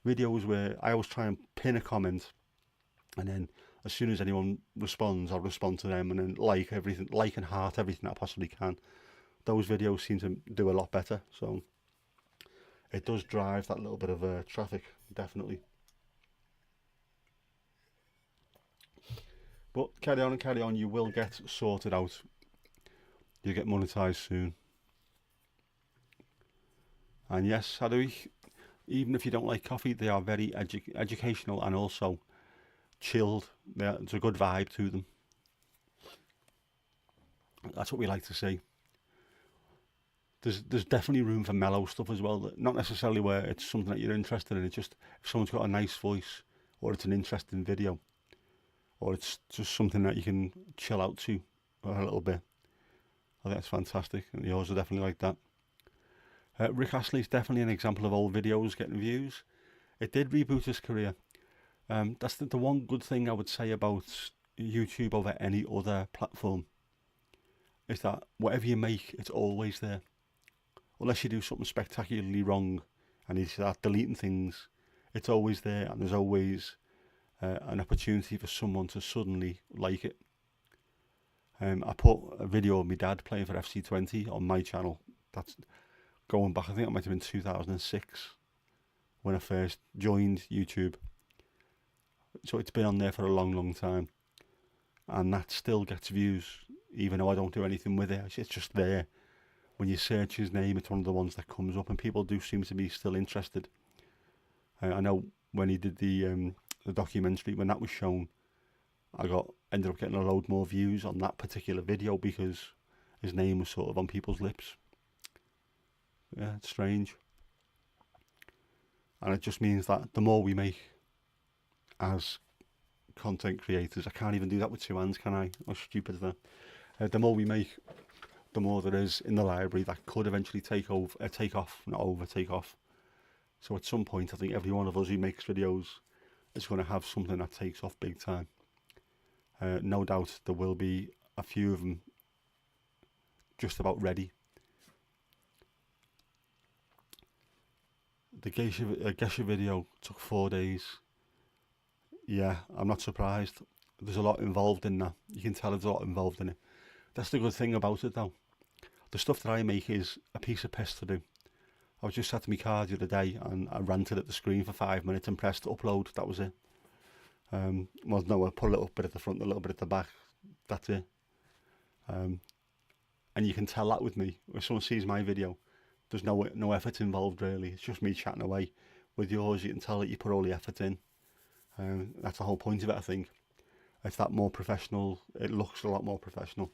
Videos where I always try and pin a comment, and then as soon as anyone responds, I'll respond to them, and then like everything, like and heart everything that I possibly can. Those videos seem to do a lot better, so it does drive that little bit of traffic, definitely. But carry on and carry on, you will get sorted out. You'll get monetized soon. And yes, even if you don't like coffee, they are very educational and also chilled. There's a good vibe to them. That's what we like to see. There's definitely room for mellow stuff as well. Not necessarily where it's something that you're interested in. It's just if someone's got a nice voice, or it's an interesting video, or it's just something that you can chill out to a little bit. I think that's fantastic, and yours are definitely like that. Rick Astley's definitely an example of old videos getting views. It did reboot his career. That's the one good thing I would say about YouTube over any other platform, is that whatever you make, it's always there. Unless you do something spectacularly wrong and you start deleting things, it's always there, and there's always an opportunity for someone to suddenly like it. I put a video of my dad playing for FC20 on my channel. That's going back, I think it might have been 2006 when I first joined YouTube. So it's been on there for a long, long time. And that still gets views, even though I don't do anything with it. It's just there. When you search his name, it's one of the ones that comes up, and people do seem to be still interested. I know when he did the documentary, when that was shown, I ended up getting a load more views on that particular video because his name was sort of on people's lips. Yeah, it's strange. And it just means that the more we make as content creators, I can't even do that with two hands, can I? How stupid is that? The more we make, the more there is in the library that could eventually take off. So at some point, I think every one of us who makes videos is going to have something that takes off big time. No doubt there will be a few of them just about ready. The Gesha video took 4 days. Yeah, I'm not surprised. There's a lot involved in that. You can tell there's a lot involved in it. That's the good thing about it though. The stuff that I make is a piece of piss to do. I was just sat in my car the other day and I ranted at the screen for 5 minutes and pressed upload. That was it. Well, no, I put a little bit at the front, a little bit at the back. That's it. And you can tell that with me. If someone sees my video, there's no effort involved really. It's just me chatting away. With yours, you can tell that you put all the effort in. That's the whole point of it, I think. It's that more professional. It looks a lot more professional.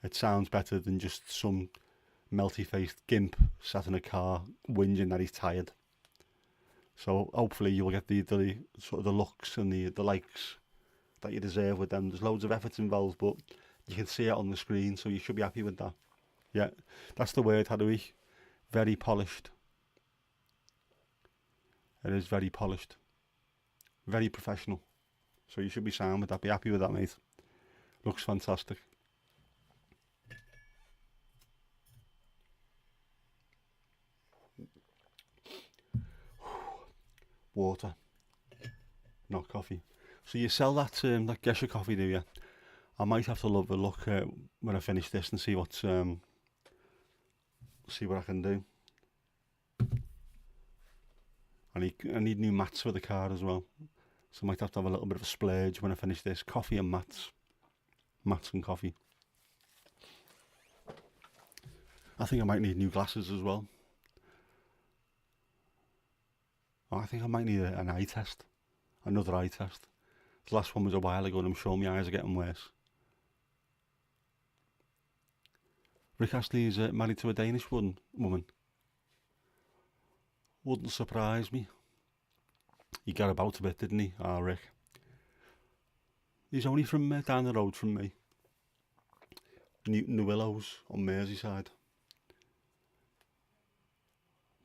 It sounds better than just some melty-faced gimp sat in a car whinging that he's tired. So hopefully you'll get the sort of the looks and the likes that you deserve with them. There's loads of effort involved, but you can see it on the screen, so you should be happy with that. Yeah, that's the word, Hadouy. Very polished. It is very polished. Very professional. So you should be sound with that. Be happy with that, mate. Looks fantastic. Water, not coffee. So you sell that Gesha coffee, do you? I might have to have a look when I finish this and see what I can do. I need new mats for the car as well, so I might have to have a little bit of a splurge when I finish this. Coffee and mats and coffee. I think I might need new glasses as well. I think I might need an eye test, another eye test. The last one was a while ago and I'm sure my eyes are getting worse. Rick Astley is married to a Danish woman. Wouldn't surprise me. He got about a bit, didn't he? Rick. He's only from down the road from me. Newton the Willows on Merseyside.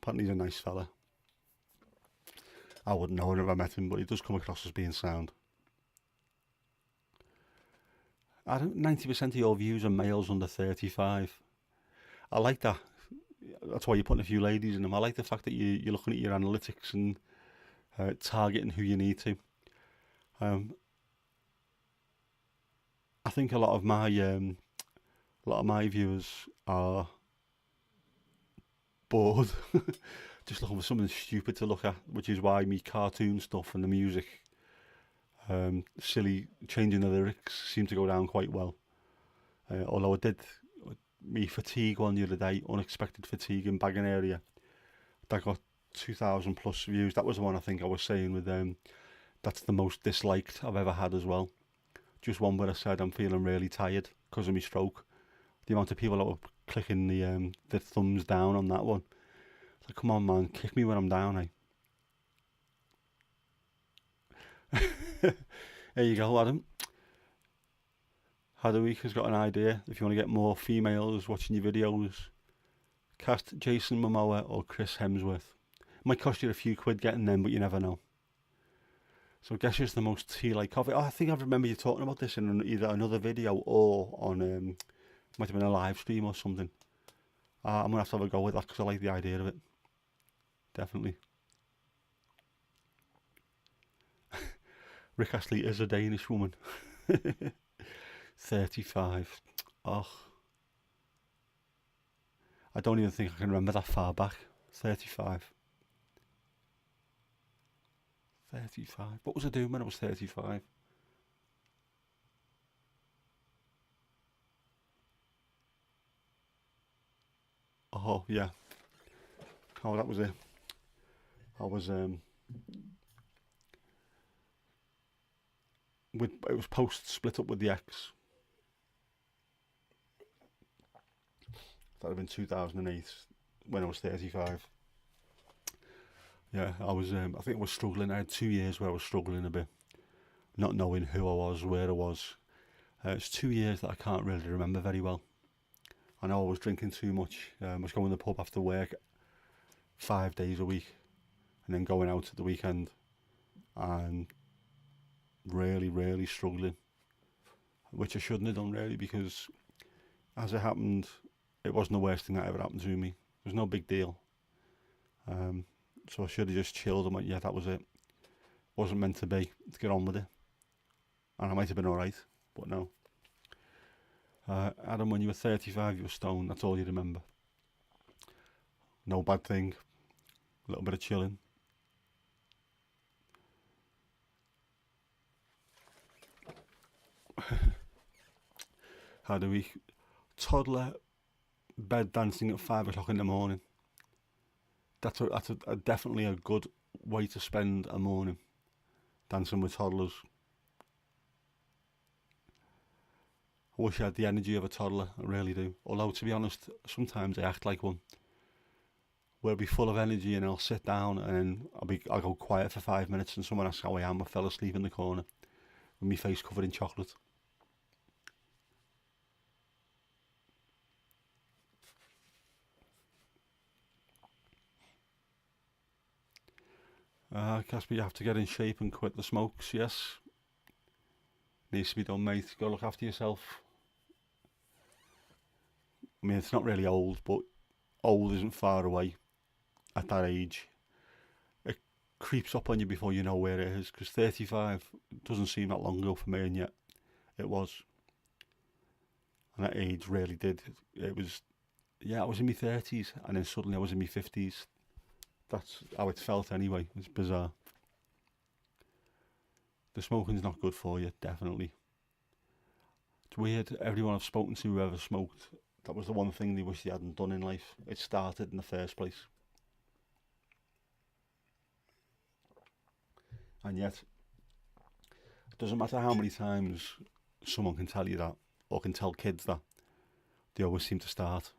Apparently he's a nice fella. I wouldn't know, I never met him, but he does come across as being sound. 90% of your views are males under 35. I like that. That's why you're putting a few ladies in them. I like the fact that you're looking at your analytics and targeting who you need to. I think a lot of my viewers are bored. Just looking for something stupid to look at, which is why me cartoon stuff and the music, silly changing the lyrics, seem to go down quite well. Although I did me fatigue one the other day, unexpected fatigue in Bagging area. that got 2,000 plus views. That was the one I think I was saying with that's the most disliked I've ever had as well. Just one where I said I'm feeling really tired because of my stroke. The amount of people that were clicking the thumbs down on that one. It's like, come on, man, kick me when I'm down, eh? There you go, Adam. Hadwick has got an idea. If you want to get more females watching your videos, cast Jason Momoa or Chris Hemsworth. Might cost you a few quid getting them, but you never know. So guess who's the most tea-like coffee? Oh, I think I remember you talking about this in either another video or on might have been a live stream or something. I'm gonna have to have a go with that because I like the idea of it. Definitely. Rick Astley is a Danish woman. 35. Oh, I don't even think I can remember that far back. 35. 35. What was I doing when I was 35? Oh, yeah. Oh, that was it. I was, it was post split up with the ex. That would have been 2008 when I was 35. Yeah, I was, I think I was struggling. I had 2 years where I was struggling a bit, not knowing who I was, where I was. It's 2 years that I can't really remember very well. I know I was drinking too much. I was going to the pub after work 5 days a week and then going out at the weekend and really, really struggling, which I shouldn't have done really because as it happened, it wasn't the worst thing that ever happened to me. It was no big deal. So I should have just chilled and went, yeah, that was it. Wasn't meant to be. Let's get on with it. And I might have been alright, but no. Adam, when you were 35, you were stoned. That's all you remember. No bad thing. A little bit of chilling. How do we? Toddler bed dancing at 5 o'clock in the morning. That's definitely a good way to spend a morning. Dancing with toddlers. I wish I had the energy of a toddler, I really do. Although, to be honest, sometimes I act like one. Where I'll be full of energy and I'll sit down and then I'll go quiet for 5 minutes and someone asks how I am. I fell asleep in the corner with my face covered in chocolate. Casper, you have to get in shape and quit the smokes, yes. Needs to be done, mate. Go look after yourself. I mean, it's not really old, but old isn't far away at that age. It creeps up on you before you know where it is, because 35 doesn't seem that long ago for me, and yet it was. And that age really did. It was, yeah, I was in my 30s, and then suddenly I was in my 50s. That's how it felt anyway. It's bizarre. The smoking's not good for you, definitely. It's weird. Everyone I've spoken to who ever smoked, that was the one thing they wish they hadn't done in life. It started in the first place. And yet, it doesn't matter how many times someone can tell you that, or can tell kids that, they always seem to start.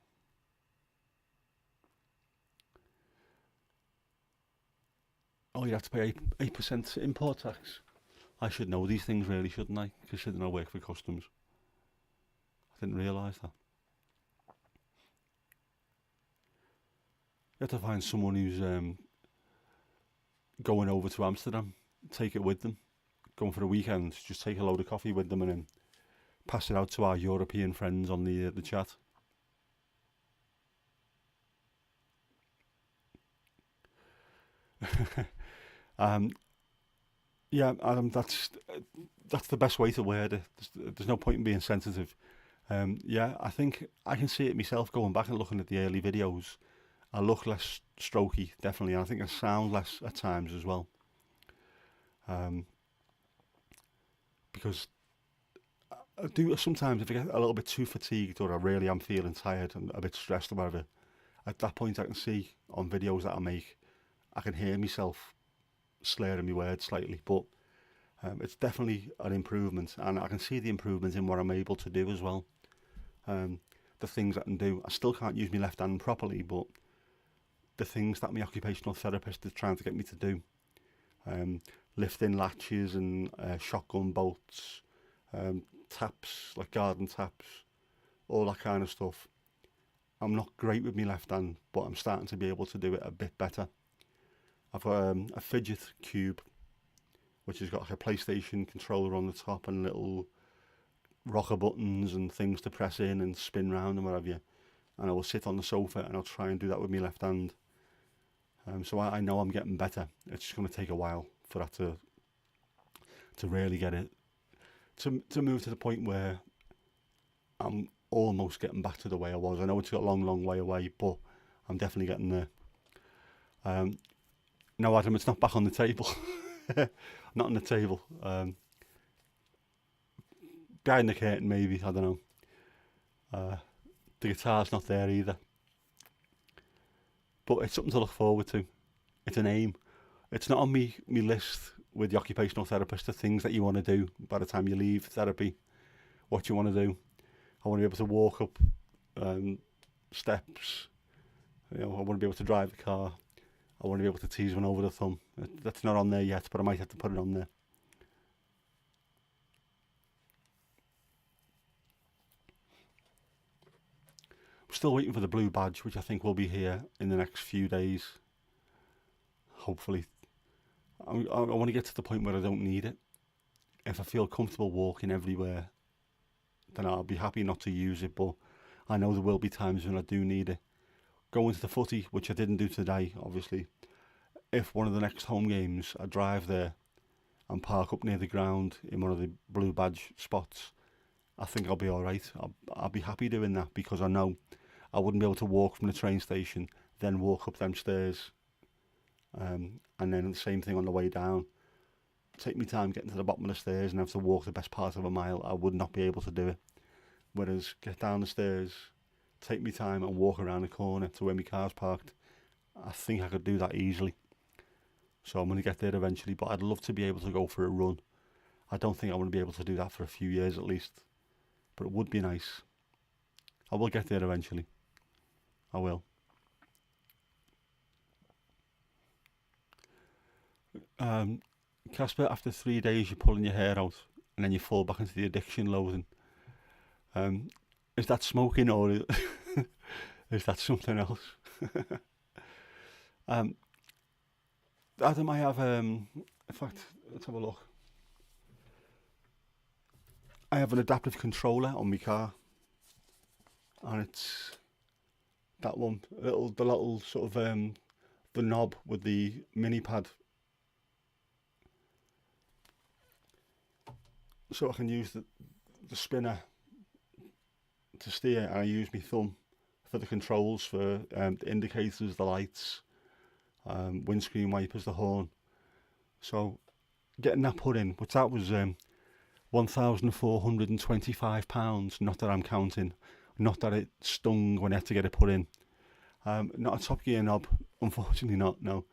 Oh, you have to pay 8% import tax. I should know these things really, shouldn't I? Considering I work for customs. I didn't realise that. You have to find someone who's going over to Amsterdam, take it with them, going for a weekend, just take a load of coffee with them and then pass it out to our European friends on the chat. um, yeah, Adam, that's the best way to word it. There's no point in being sensitive. Yeah, I think I can see it myself going back and looking at the early videos. I look less strokey, definitely, and I think I sound less at times as well. Um, because I do sometimes if I get a little bit too fatigued or I really am feeling tired and a bit stressed or whatever, At that point, I can see on videos that I make, I can hear myself slurring my words slightly, but it's definitely an improvement, and I can see the improvement in what I'm able to do as well. Um, the things I can do, I still can't use my left hand properly, but the things that my occupational therapist is trying to get me to do, um, lifting latches and shotgun bolts, taps, like garden taps, all that kind of stuff. I'm not great with my left hand, but I'm starting to be able to do it a bit better. I've got a fidget cube, which has got like a PlayStation controller on the top and little rocker buttons and things to press in and spin round and what have you. And I will sit on the sofa and I'll try and do that with my left hand. So I know I'm getting better. It's just going to take a while for that to really get it to move to the point where I'm almost getting back to the way I was. I know it's got a long way away, but I'm definitely getting there. No, Adam, it's not back on the table. Not on the table. Behind the curtain, maybe. I don't know. The guitar's not there either. But it's something to look forward to. It's an aim. It's not on me list with the occupational therapist, the things that you want to do by the time you leave therapy, what you want to do. I want to be able to walk up steps. I want to be able to drive the car. I want to be able to tease one over the thumb. That's not on there yet, but I might have to put it on there. I'm still waiting for the blue badge, which I think will be here in the next few days. Hopefully. I want to get to the point where I don't need it. If I feel comfortable walking everywhere, then I'll be happy not to use it, but I know there will be times when I do need it. Going to the footy, which I didn't do today, obviously. If one of the next home games, I drive there and park up near the ground in one of the blue badge spots, I think I'll be alright. I'll be happy doing that because I know I wouldn't be able to walk from the train station, then walk up them stairs, and then the same thing on the way down. Take me time getting to the bottom of the stairs and have to walk the best part of a mile. I would not be able to do it. Whereas get down the stairs, take me time and walk around the corner to where my car's parked, I think I could do that easily. So I'm going to get there eventually, but I'd love to be able to go for a run. I don't think I want to be able to do that for a few years at least, but it would be nice. I will get there eventually. I will. Casper, after 3 days you're pulling your hair out and then you fall back into the addiction loathing. Is that smoking or is that something else? Adam, I have, in fact, let's have a look. I have an adaptive controller on my car, and it's that one, the little sort of the knob with the mini pad, so I can use the spinner to steer, and I use my thumb for the controls, for the indicators, the lights, windscreen wipers, the horn. So getting that put in, which that was £1,425, not that I'm counting, not that it stung when I had to get it put in. Not a Top Gear knob, unfortunately not, no.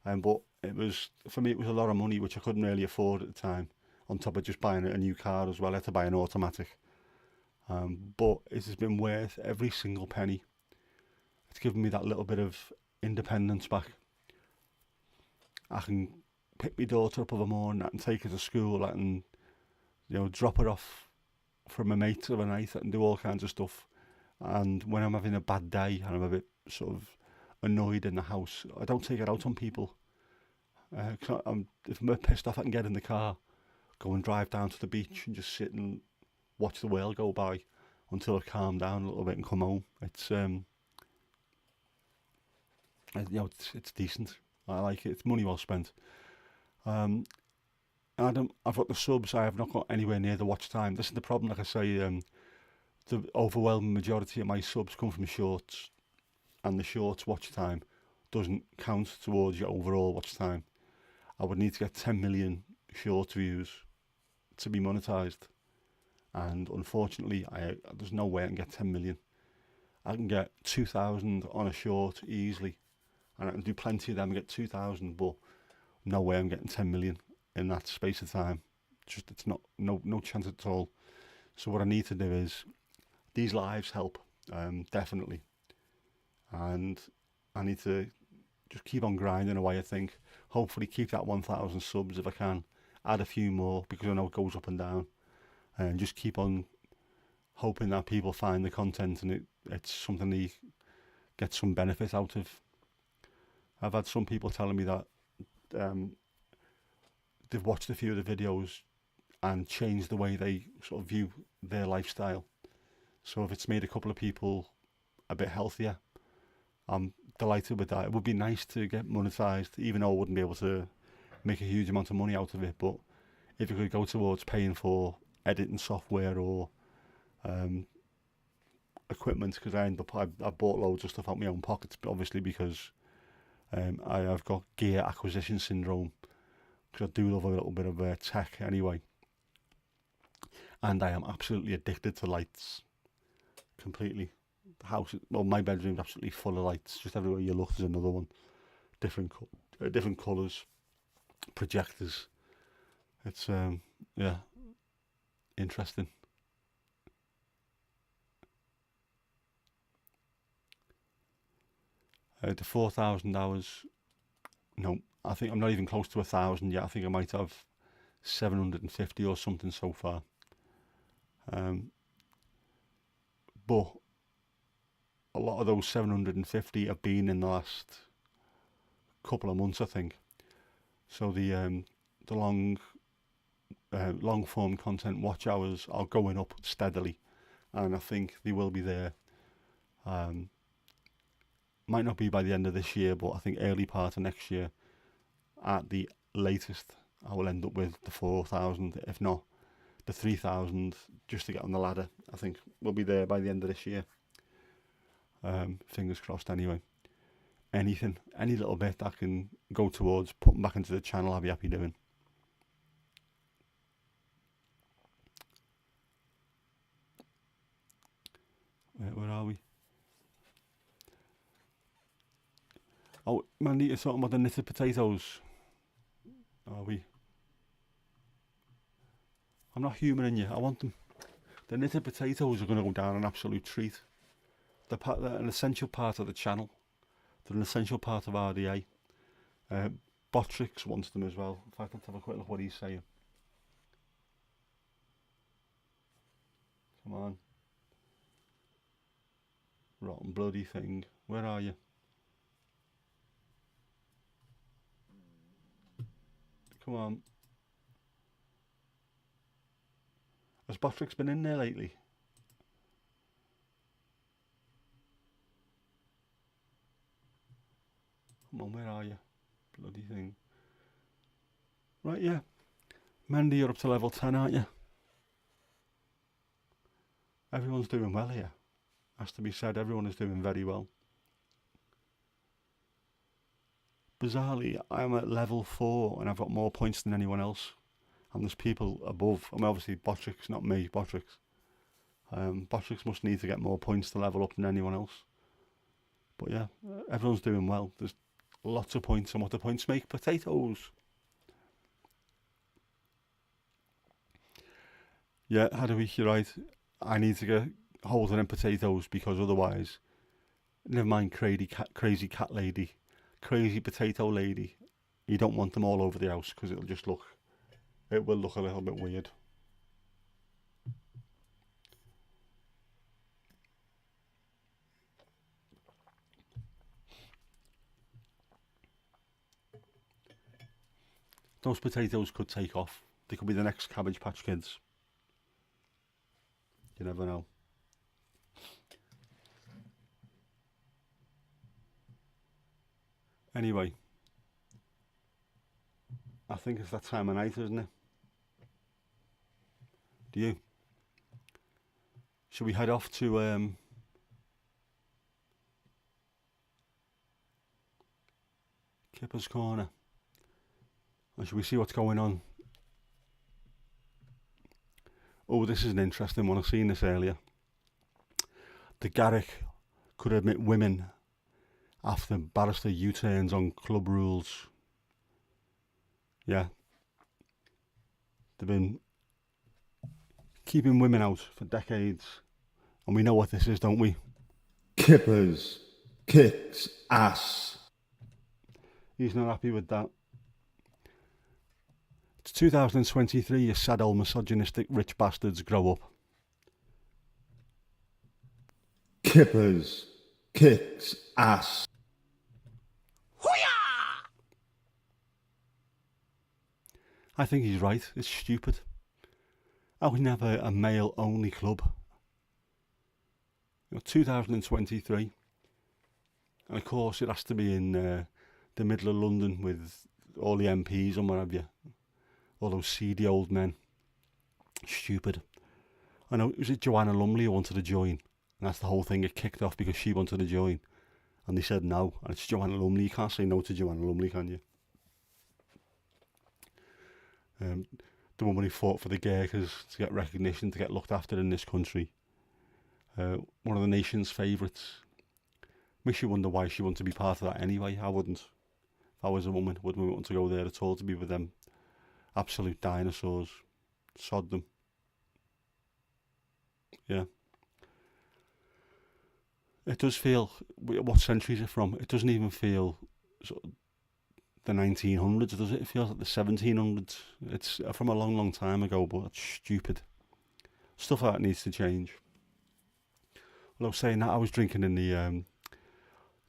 But it was, for me, it was a lot of money, which I couldn't really afford at the time, on top of just buying a new car as well. I had to buy an automatic. But it has been worth every single penny. It's given me that little bit of independence back. I can pick my daughter up of a morning, I can take her to school, I can, drop her off from a mate of a night, I can do all kinds of stuff. And when I'm having a bad day and I'm a bit sort of annoyed in the house, I don't take it out on people. If I'm a bit pissed off, I can get in the car, go and drive down to the beach and just sit and watch the world go by until I calm down a little bit and come home. It's it's decent. I like it. It's money well spent. Adam, I've got the subs. I have not got anywhere near the watch time. This is the problem. Like I say, the overwhelming majority of my subs come from shorts, and the shorts watch time doesn't count towards your overall watch time. I would need to get 10 million short views to be monetized, and unfortunately, there's no way I can get 10 million. I can get 2,000 on a short easily, and I can do plenty of them and get 2,000, but no way I'm getting 10 million in that space of time. Just it's not no chance at all. So what I need to do is these lives help, definitely, and I need to just keep on grinding away. I think hopefully keep that 1,000 subs if I can, add a few more because I know it goes up and down, and just keep on hoping that people find the content and it's something they get some benefit out of. I've had some people telling me that they've watched a few of the videos and changed the way they sort of view their lifestyle. So if it's made a couple of people a bit healthier, I'm delighted with that. It would be nice to get monetized, even though I wouldn't be able to make a huge amount of money out of it. But if it could go towards paying for editing software or equipment, because I bought loads of stuff out of my own pockets, obviously because I've got gear acquisition syndrome, because I do love a little bit of tech anyway, and I am absolutely addicted to lights, completely. The house, well, my bedroom's absolutely full of lights. Just everywhere you look, there's another one, different colours, projectors. It's yeah, interesting. The 4,000 hours. No, I think I'm not even close to 1,000 yet. I think I might have 750 or something so far. But a lot of those 750 have been in the last couple of months, I think. So the long form content watch hours are going up steadily, and I think they will be there. Might not be by the end of this year, but I think early part of next year, at the latest, I will end up with the 4,000, if not the 3,000, just to get on the ladder. I think we'll be there by the end of this year. Fingers crossed anyway. Any little bit that can go towards putting back into the channel, I'll be happy doing. Where are we? Oh, Mandy, you're talking about the knitted potatoes. Are we? I'm not humouring you. I want them. The knitted potatoes are going to go down an absolute treat. They're an essential part of the channel. They're an essential part of RDA. Botrix wants them as well. In fact, let's have a quick look what he's saying. Come on. Rotten bloody thing. Where are you? Come on. Has Botrix been in there lately? Come on, where are you? Bloody thing. Right, yeah. Mandy, you're up to level 10, aren't you? Everyone's doing well here. Has to be said, everyone is doing very well. Bizarrely, I'm at level 4 and I've got more points than anyone else. And there's people above. I mean, obviously Botrix, not me, Botrix. Botrix must need to get more points to level up than anyone else. But yeah, everyone's doing well. There's lots of points, and what the points make? Potatoes. Yeah, you're right. I need to get hold of them potatoes, because otherwise, never mind crazy cat lady, crazy potato lady, you don't want them all over the house, because it will look a little bit weird. Those potatoes could take off. They could be the next Cabbage Patch Kids. You never know. Anyway, I think it's that time of night, isn't it? Do you? Should we head off to Kipper's Corner? Or should we see what's going on? Oh, this is an interesting one. I've seen this earlier. The Garrick could admit women after barrister U-turns on club rules. Yeah. They've been keeping women out for decades. And we know what this is, don't we? Kippers, kicks, ass. He's not happy with that. It's 2023, you sad old misogynistic rich bastards, grow up. Kippers, kicks, ass. I think he's right, it's stupid. How can you have a male-only club? 2023. And of course it has to be in the middle of London with all the MPs and what have you. All those seedy old men. Stupid. I know, was it Joanna Lumley who wanted to join? And that's the whole thing, it kicked off because she wanted to join. And they said no, and it's Joanna Lumley. You can't say no to Joanna Lumley, can you? The woman who fought for the Gurkhas to get recognition, to get looked after in this country. One of the nation's favourites. Makes you wonder why she wanted to be part of that anyway. I wouldn't. If I was a woman, wouldn't want to go there at all to be with them absolute dinosaurs. Sod them. Yeah. It does feel, what century is it from? It doesn't even feel sort of the 1900s, does it? It feels like the 1700s. It's from a long, long time ago, but it's stupid. Stuff like that needs to change. Well, I was saying that, I was drinking in the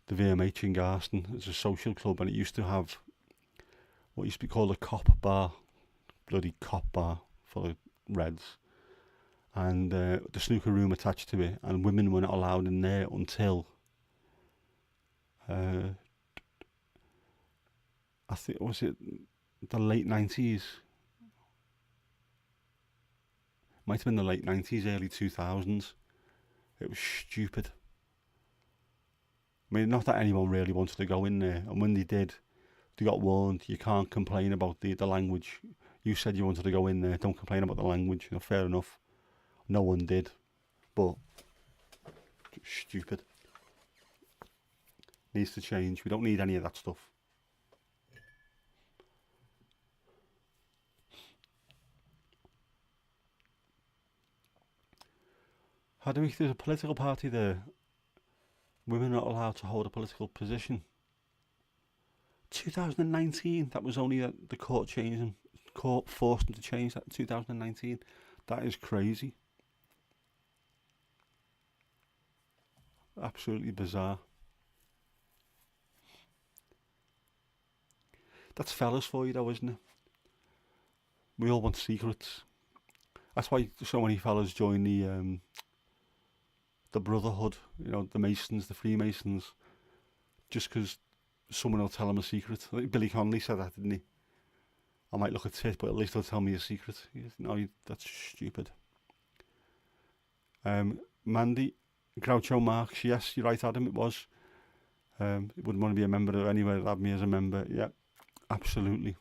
VMH in Garston. It's a social club, and it used to have what used to be called a cop bar. Bloody cop bar full of reds. And the snooker room attached to it, and women were not allowed in there until I think, was it the late 90s? Might have been the late 90s, early 2000s. It was stupid. I mean, not that anyone really wanted to go in there, and when they did, they got warned, you can't complain about the language. You said you wanted to go in there, don't complain about the language. Fair enough. No one did, but stupid. Needs to change. We don't need any of that stuff. How do we? There's a political party there. Women are not allowed to hold a political position. 2019. That was only the court changing. Court forced them to change that in 2019. That is crazy. Absolutely bizarre. That's fellas for you though, isn't it? We all want secrets. That's why so many fellas join the Brotherhood, the Masons, the Freemasons, just because someone will tell them a secret. I think Billy Connolly said that, didn't he? I might look a tit, but at least they'll tell me a secret. No, that's stupid. Mandy, Groucho Marx, yes, you're right, Adam, it was. Wouldn't want to be a member of anywhere that had me as a member. Yeah, absolutely.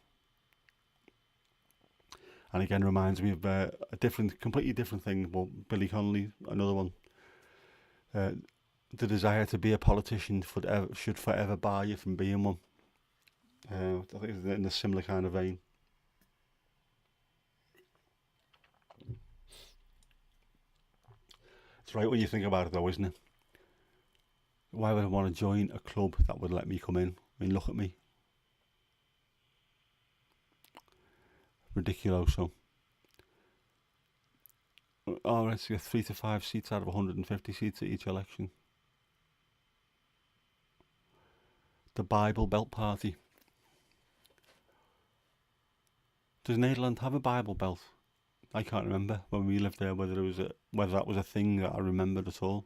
And again, reminds me of a completely different thing, but Billy Connolly, another one. The desire to be a politician should forever bar you from being one. I think it's in a similar kind of vein. It's right when you think about it though, isn't it? Why would I want to join a club that would let me come in? I mean, look at me. Ridiculoso. Oh, let's get 3 to 5 seats out of 150 seats at each election. The Bible Belt Party. Does Nederland have a Bible Belt? I can't remember when we lived there whether that was a thing that I remembered at all.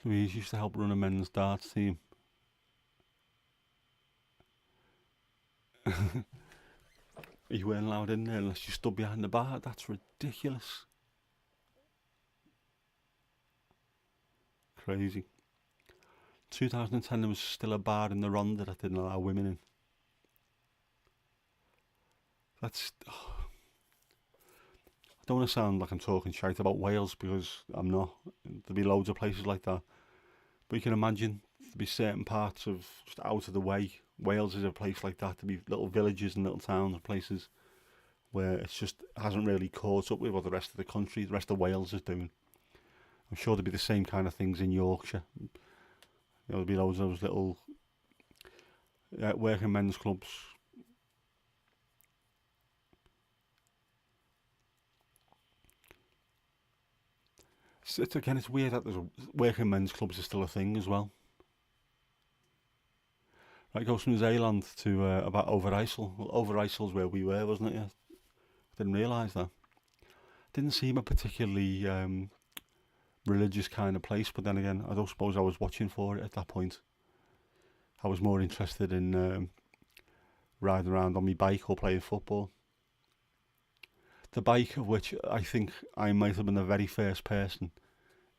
Louise used to help run a men's darts team. You weren't allowed in there unless you stood behind the bar. That's ridiculous. Crazy. 2010 there was still a bar in the Ronda that didn't allow women in. That's. I don't want to sound like I'm talking shite about Wales because I'm not. There'll be loads of places like that. But you can imagine there'll be certain parts of just out of the way. Wales is a place like that. There'll be little villages and little towns and places where it's just hasn't really caught up with what the rest of the country, the rest of Wales is doing. I'm sure there'll be the same kind of things in Yorkshire. There'll be loads of those little working men's clubs. It's weird that working men's clubs is still a thing as well. Right, it goes from Zeeland to about Overijssel. Well, Overijssel's where we were, wasn't it? Yeah, didn't realise that. Didn't seem a particularly religious kind of place, but then again, I don't suppose I was watching for it at that point. I was more interested in riding around on my bike or playing football. The bike of which I think I might have been the very first person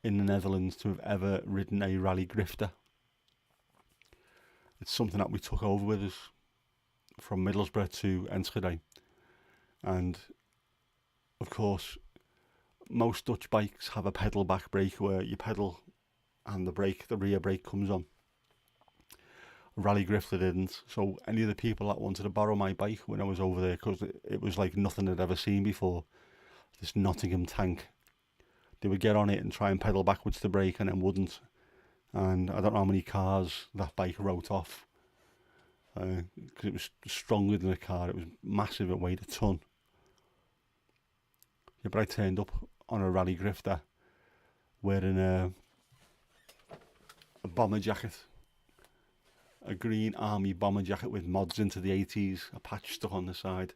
in the Netherlands to have ever ridden a rally grifter. It's something that we took over with us from Middlesbrough to Enschede. And of course, most Dutch bikes have a pedal back brake where you pedal and the rear brake comes on. Rally grifter didn't. So any of the people that wanted to borrow my bike when I was over there, because it was like nothing I'd ever seen before, this Nottingham tank, they would get on it and try and pedal backwards to brake and then wouldn't. And I don't know how many cars that bike wrote off because it was stronger than a car. It was massive. It weighed a ton. Yeah, but I turned up on a rally grifter wearing a bomber jacket, a green army bomber jacket with mods into the 80s, a patch stuck on the side.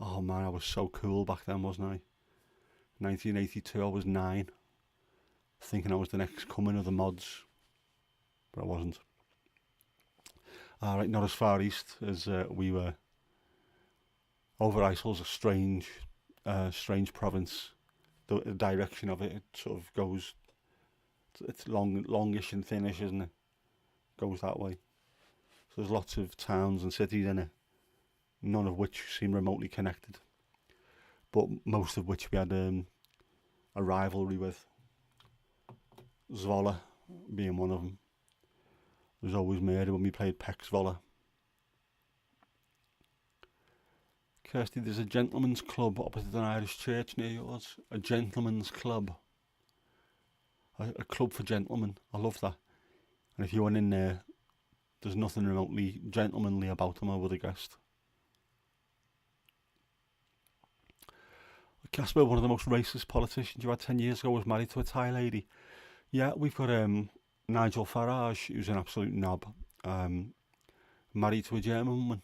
Oh man, I was so cool back then, wasn't I? 1982, I was 9, thinking I was the next coming of the mods, but I wasn't. Alright, not as far east as we were. Overijssel's a strange province. The direction of it sort of goes, it's longish and thinnish, isn't it? Goes that way. So there's lots of towns and cities in it, none of which seem remotely connected, but most of which we had a rivalry with. Zwolle being one of them. There was always murder when we played Pek Zwolle. Kirsty, there's a gentleman's club opposite an Irish church near yours. A gentleman's club. A club for gentlemen. I love that. And if you went in there, there's nothing remotely gentlemanly about them, I would have guessed. Casper, one of the most racist politicians you had 10 years ago, was married to a Thai lady. Yeah, we've got Nigel Farage, who's an absolute knob, married to a German woman.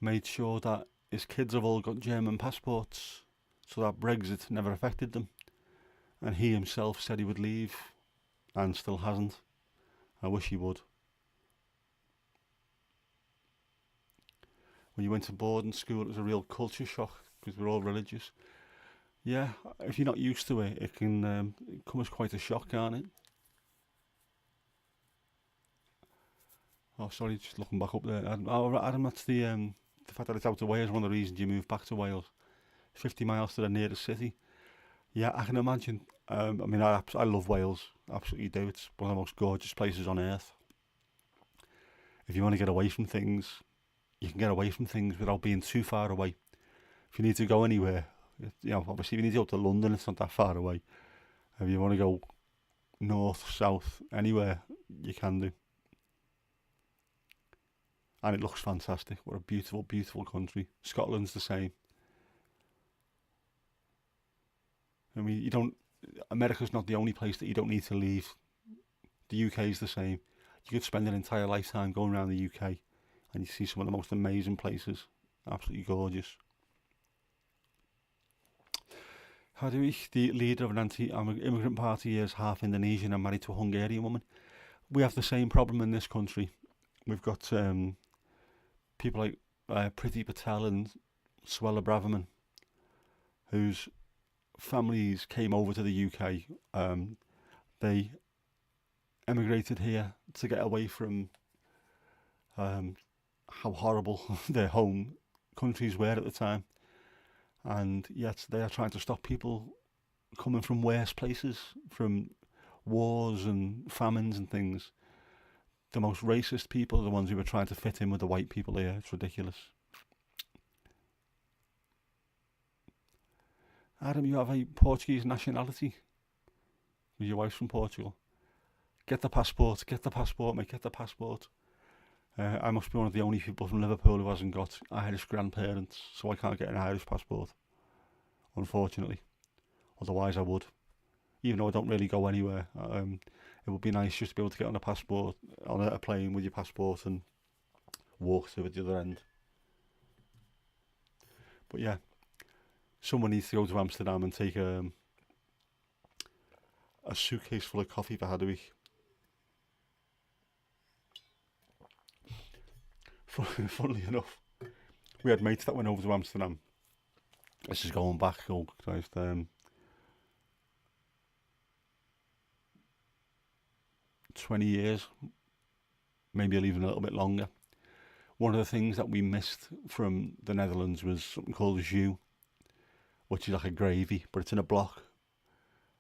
Made sure that his kids have all got German passports, so that Brexit never affected them. And he himself said he would leave, and still hasn't. I wish he would. When you went to boarding school, it was a real culture shock because we're all religious. Yeah, if you're not used to it, it can come as quite a shock, can't it? Oh, sorry, just looking back up there. Adam, that's the fact that it's out of Wales is one of the reasons you moved back to Wales. 50 miles to the nearest city. Yeah, I can imagine. I mean, I love Wales, absolutely do. It's one of the most gorgeous places on earth. If you want to get away from things, you can get away from things without being too far away. If you need to go anywhere, obviously if you need to go to London, it's not that far away. If you want to go north, south, anywhere, you can do. And it looks fantastic. What a beautiful, beautiful country. Scotland's the same. I mean, America's not the only place that you don't need to leave. The UK is the same. You could spend an entire lifetime going around the UK and you see some of the most amazing places. Absolutely gorgeous. Hadewig, the leader of an anti-immigrant party, is half Indonesian and married to a Hungarian woman. We have the same problem in this country. We've got people like Priti Patel and Suella Braverman, whose families came over to the UK. They emigrated here to get away from how horrible their home countries were at the time, and yet they are trying to stop people coming from worse places, from wars and famines and things. The most racist people are the ones who were trying to fit in with the white people here. It's ridiculous. Adam, you have a Portuguese nationality. Your wife's from Portugal. Get the passport, mate, get the passport. I must be one of the only people from Liverpool who hasn't got Irish grandparents, so I can't get an Irish passport, unfortunately. Otherwise I would. Even though I don't really go anywhere, it would be nice just to be able to get on a plane with your passport and walk through at the other end. But yeah, someone needs to go to Amsterdam and take a suitcase full of coffee for Hadwig. Funnily enough, we had mates that went over to Amsterdam. This is going back, 20 years, maybe even a little bit longer. One of the things that we missed from the Netherlands was something called jus, which is like a gravy, but it's in a block.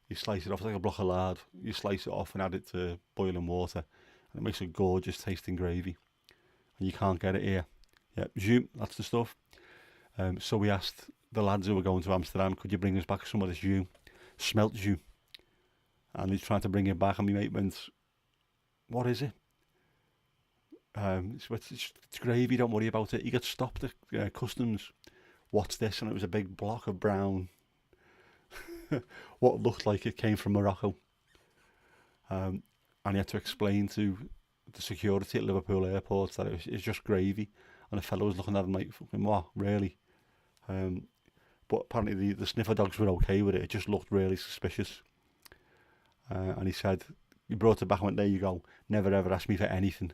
You slice it off, it's like a block of lard. You slice it off and add it to boiling water, and it makes a gorgeous tasting gravy. And you can't get it here. Yeah, jus, that's the stuff. So we asked the lads who were going to Amsterdam, could you bring us back some of this jus, smelt jus? And he's trying to bring it back, and my mate went, what is it? It's gravy, don't worry about it. He got stopped at customs. What's this? And it was a big block of brown, what looked like it came from Morocco. And he had to explain to the security at Liverpool airport that it's just gravy. And the fellow was looking at him like, fucking what, really? But apparently the sniffer dogs were okay with it. It just looked really suspicious. And he said, he brought it back and went, there you go. Never ever ask me for anything,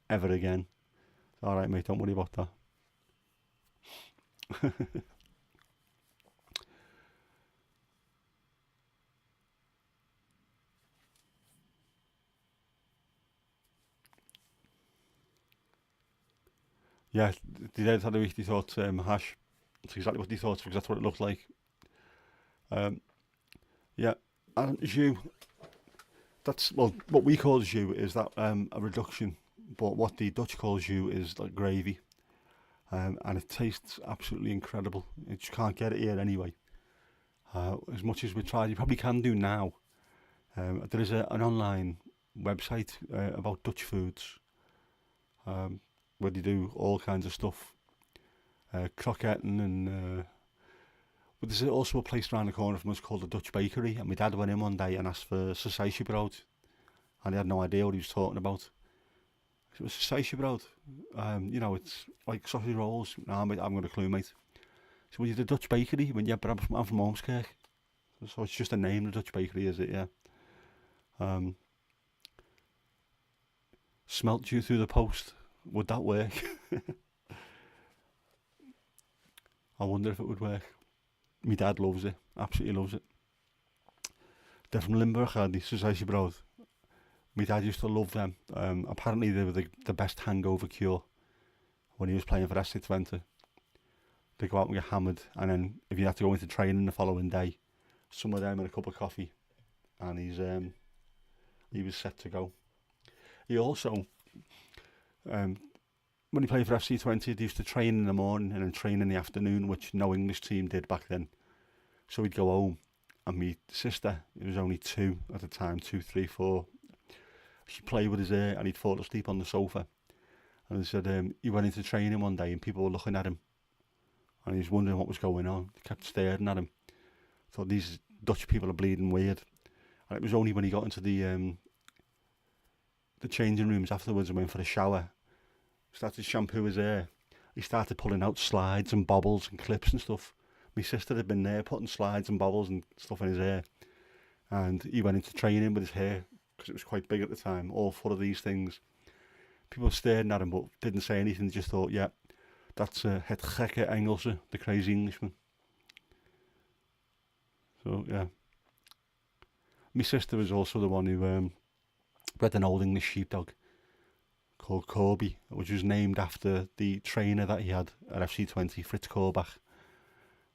ever again. All right, mate, don't worry about that. Yeah, the dad had a week, he thought hash. That's exactly what he thought, because that's what it looked like. Yeah, and jus, that's, well, what we call jus is that a reduction, but what the Dutch call jus is like gravy. And it tastes absolutely incredible. You just can't get it here anyway. As much as we tried, you probably can do now. There is an online website about Dutch foods, where they do all kinds of stuff, croquetting and. But there's also a place around the corner from us called the Dutch Bakery, and my dad went in one day and asked for sausage and he had no idea what he was talking about. It was sausage it's like sausage rolls. No, I haven't got a clue, mate. So when you're the Dutch Bakery, but I'm from Ormskirk, so it's just a name, the Dutch Bakery, is it? Yeah. Smelt you through the post. Would that work? I wonder if it would work. My dad loves it, absolutely loves it. They're from Limburg, the sausage brood. My dad used to love them. Apparently they were the best hangover cure when he was playing for SC20. They go out and get hammered, and then if you had to go into training the following day, some of them and a cup of coffee, and he was set to go. He also, when he played for FC20, he used to train in the morning and then train in the afternoon, which no English team did back then. So he'd go home, and my sister, it was only 2 at the time, 2, 3, 4, she'd play with his hair, and he'd fall asleep on the sofa. And he said he went into training one day and people were looking at him, and he was wondering what was going on. They kept staring at him. Thought, these Dutch people are bleeding weird. And it was only when he got into the changing rooms afterwards and went for a shower, started to shampoo his hair, he started pulling out slides and bobbles and clips and stuff. My sister had been there putting slides and bobbles and stuff in his hair, and he went into training with his hair, because it was quite big at the time, all full of these things. People were staring at him but didn't say anything, just thought, yeah, that's het gekke Engelse, the crazy Englishman. So yeah. My sister was also the one who had an old English sheepdog called Corby, which was named after the trainer that he had at FC20, Fritz Korbach.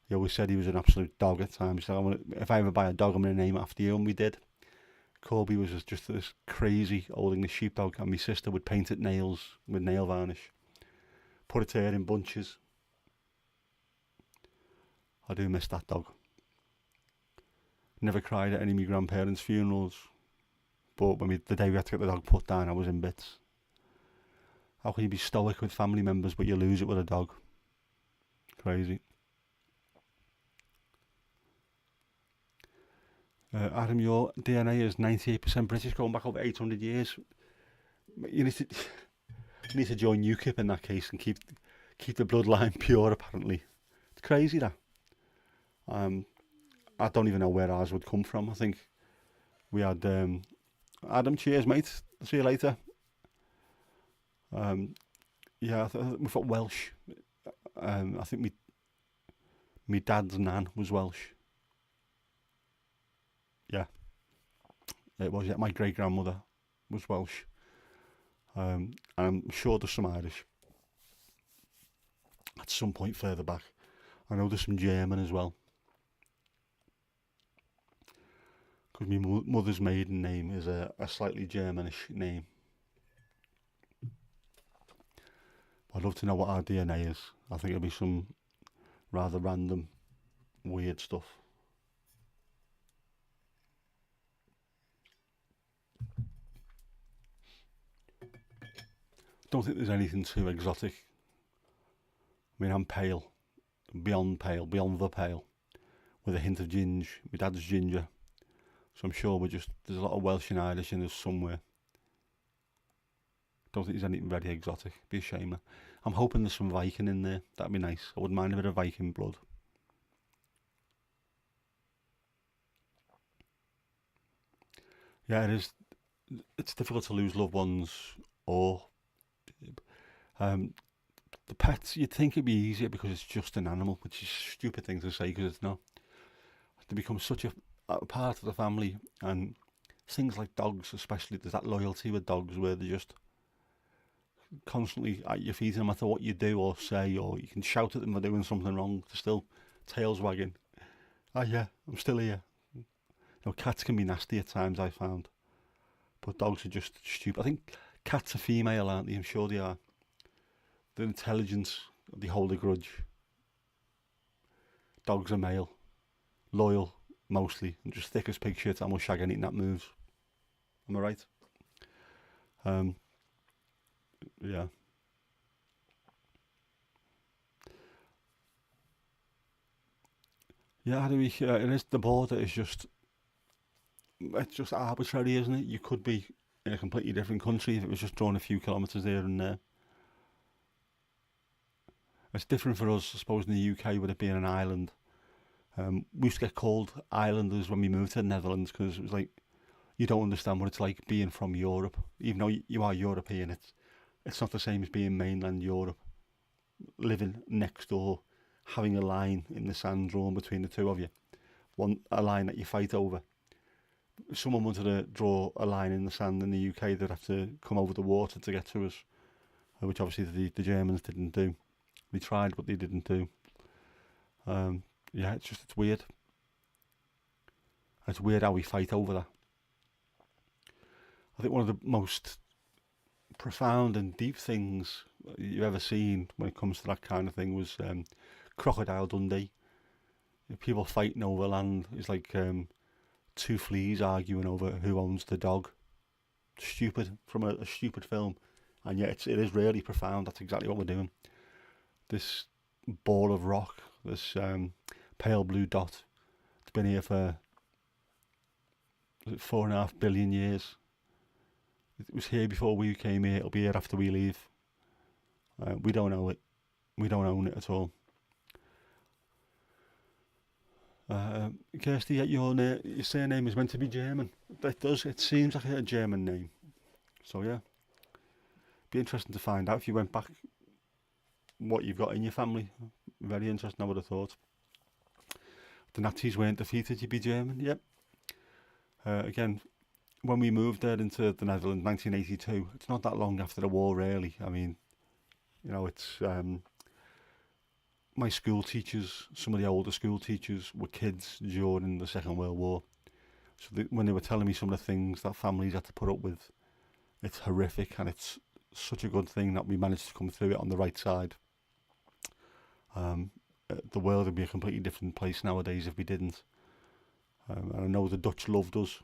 He always said he was an absolute dog at times. So if I ever buy a dog, I'm going to name it after you, and we did. Corby was just this crazy old English sheepdog, and my sister would paint it nails with nail varnish, put its hair in bunches. I do miss that dog. Never cried at any of my grandparents' funerals, but the day we had to get the dog put down, I was in bits. How can you be stoic with family members but you lose it with a dog? Crazy. Adam, your DNA is 98% British, going back over 800 years. You need to join UKIP in that case and keep the bloodline pure. Apparently, it's crazy that. I don't even know where ours would come from. I think we had Adam. Cheers, mate. See you later. Yeah, we've got Welsh. I think my dad's nan was Welsh. Yeah, it was. Yeah, my great grandmother was Welsh. And I'm sure there's some Irish at some point further back. I know there's some German as well. Because my mother's maiden name is a slightly Germanish name. I'd love to know what our DNA is. I think it'll be some rather random, weird stuff. Don't think there's anything too exotic. I mean, I'm pale, beyond the pale, with a hint of ginge. My dad's ginger, so I'm sure there's a lot of Welsh and Irish in us somewhere. Don't think there's anything very exotic. Be a shame. I'm hoping there's some Viking in there. That'd be nice. I wouldn't mind a bit of Viking blood. Yeah, it is. It's difficult to lose loved ones or the pets. You'd think it'd be easier because it's just an animal, which is a stupid thing to say because it's not. They become such a part of the family, and things like dogs, especially, there's that loyalty with dogs where they're just constantly at your feet, no matter what you do or say, or you can shout at them for doing something wrong, they're still tails wagging. Ah, yeah, I'm still here. You know, cats can be nasty at times, I found, but dogs are just stupid. I think cats are female, aren't they? I'm sure they are. They're intelligent, they hold a grudge. Dogs are male, loyal mostly, and just thick as pig shit and will shag anything that moves. Am I right? Yeah. Yeah, it is, the border is it's just arbitrary, isn't it? You could be in a completely different country if it was just drawn a few kilometres there and there. It's different for us, I suppose, in the UK with it being an island. We used to get called islanders when we moved to the Netherlands because it was like, you don't understand what it's like being from Europe. Even though you are European, it's not the same as being mainland Europe. Living next door, having a line in the sand drawn between the two of you. A line that you fight over. If someone wanted to draw a line in the sand in the UK, they'd have to come over the water to get to us, which obviously the Germans didn't do. They tried, but they didn't do. Yeah, it's weird. It's weird how we fight over that. I think one of the most profound and deep things you've ever seen when it comes to that kind of thing was Crocodile Dundee. People fighting over land is like two fleas arguing over who owns the dog. Stupid, from a stupid film, and yet it is really profound. That's exactly what we're doing. This ball of rock, this pale blue dot, it's been here for 4.5 billion years. It was here before we came here. It'll be here after we leave. We don't know it. We don't own it at all. Kirsty, your surname is meant to be German. It does. It seems like a German name. So yeah, be interesting to find out if you went back what you've got in your family. Very interesting. I would have thought. The Nazis weren't defeated. You'd be German. Yep. Again, when we moved there into the Netherlands, 1982, it's not that long after the war, really. I mean, it's my school teachers, some of the older school teachers were kids during the Second World War. So when they were telling me some of the things that families had to put up with, it's horrific, and it's such a good thing that we managed to come through it on the right side. Um, the world would be a completely different place nowadays if we didn't. And I know the Dutch loved us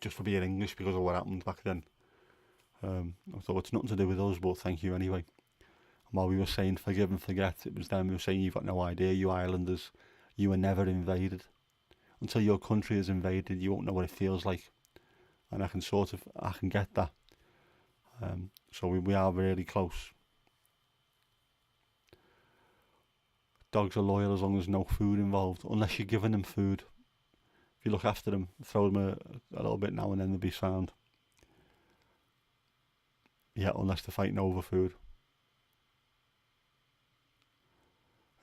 just for being English because of what happened back then. I thought it's nothing to do with us, but thank you anyway. And while we were saying forgive and forget, it was them who were saying you've got no idea, you islanders, you were never invaded. Until your country is invaded, you won't know what it feels like. And I can get that. So we are really close. Dogs are loyal as long as there's no food involved, unless you're giving them food. If you look after them, throw them a little bit now and then, they'll be sound. Yeah, unless they're fighting over food.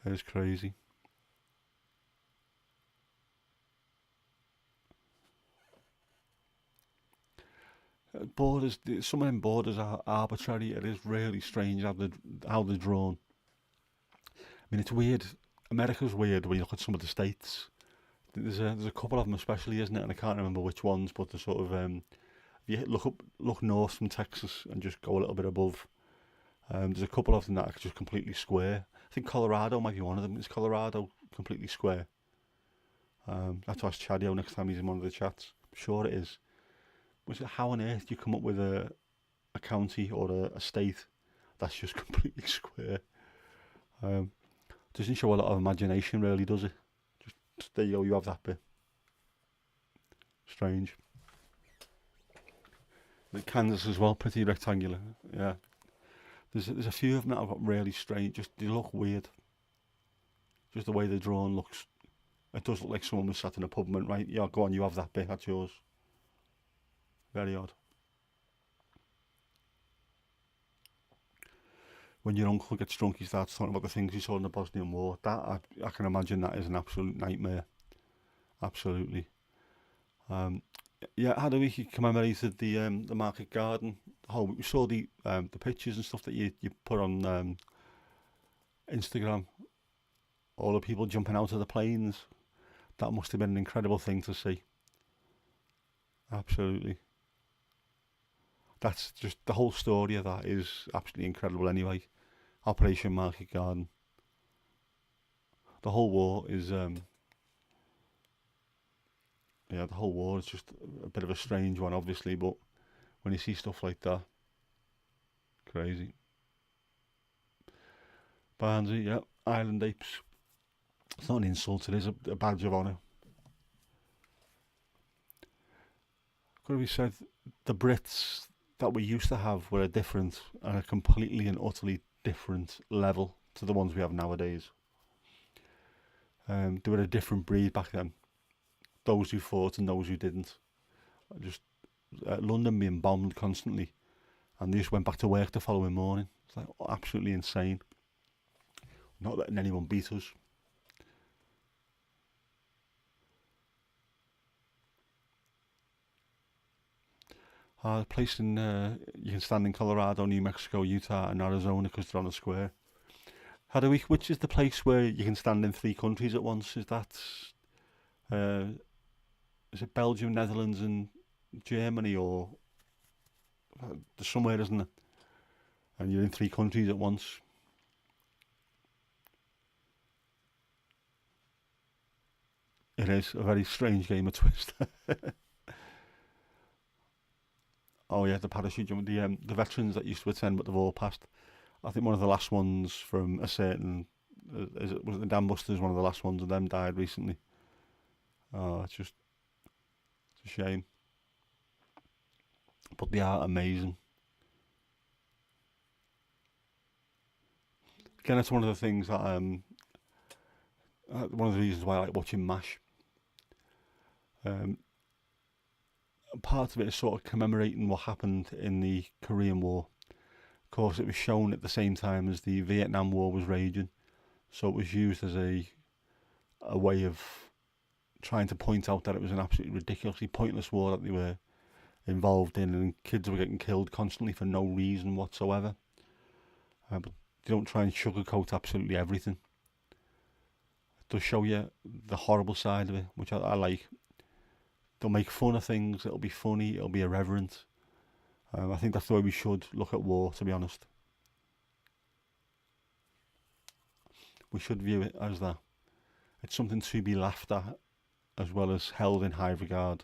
It's crazy. Borders, some of them borders are arbitrary. It is really strange how they're drawn. I mean, it's weird. America's weird when you look at some of the states. There's a couple of them especially, isn't it? And I can't remember which ones, but they're sort of if you look north from Texas and just go a little bit above. There's a couple of them that are just completely square. I think Colorado might be one of them. Is Colorado completely square? That's ask Chadio next time he's in one of the chats. I'm sure it is. Was it how on earth do you come up with a county or a state that's just completely square? Doesn't show a lot of imagination, really, does it? Just there you go. You have that bit. Strange. Like Kansas as well, pretty rectangular. Yeah. There's a few of them that have got really strange. Just they look weird. Just the way they're drawn looks. It does look like someone was sat in a pub and went, right, yeah, go on, you have that bit, that's yours. Very odd. When your uncle gets drunk, he starts talking about the things he saw in the Bosnian War. I can imagine that is an absolute nightmare. Absolutely. Yeah, how do we commemorated the market garden? Oh, we saw the pictures and stuff that you put on Instagram. All the people jumping out of the planes. That must have been an incredible thing to see. Absolutely. That's just the whole story of that is absolutely incredible. Anyway, Operation Market Garden. The whole war is the whole war is just a bit of a strange one, obviously. But when you see stuff like that, crazy. Barnsley, yeah, Island Apes. It's not an insult, it is a badge of honour. Could we said the Brits that we used to have were a different and a completely and utterly different level to the ones we have nowadays. They were a different breed back then. Those who fought and those who didn't. Just London being bombed constantly, and they just went back to work the following morning. It's like absolutely insane. Not letting anyone beat us. A place in you can stand in Colorado, New Mexico, Utah, and Arizona because they're on a square. Which is the place where you can stand in 3 countries at once? Is that uh, is it Belgium, Netherlands, and Germany, or there's somewhere, isn't it? And you're in 3 countries at once. It is a very strange game of Twist. Oh yeah, the parachute jump. The veterans that used to attend, but they've all passed. I think one of the last ones from a certain was it the Dam Busters? One of the last ones of them died recently. Oh, it's a shame. But they are amazing. Again, it's one of the things that one of the reasons why I like watching MASH. Um, Part of it is sort of commemorating what happened in the Korean War. Of course, it was shown at the same time as the Vietnam War was raging, so it was used as a way of trying to point out that it was an absolutely ridiculously pointless war that they were involved in, and kids were getting killed constantly for no reason whatsoever. But they don't try and sugarcoat absolutely everything. It does show you the horrible side of it, which I like. They'll make fun of things, it'll be funny, it'll be irreverent. I think that's the way we should look at war, to be honest. We should view it as that. It's something to be laughed at as well as held in high regard.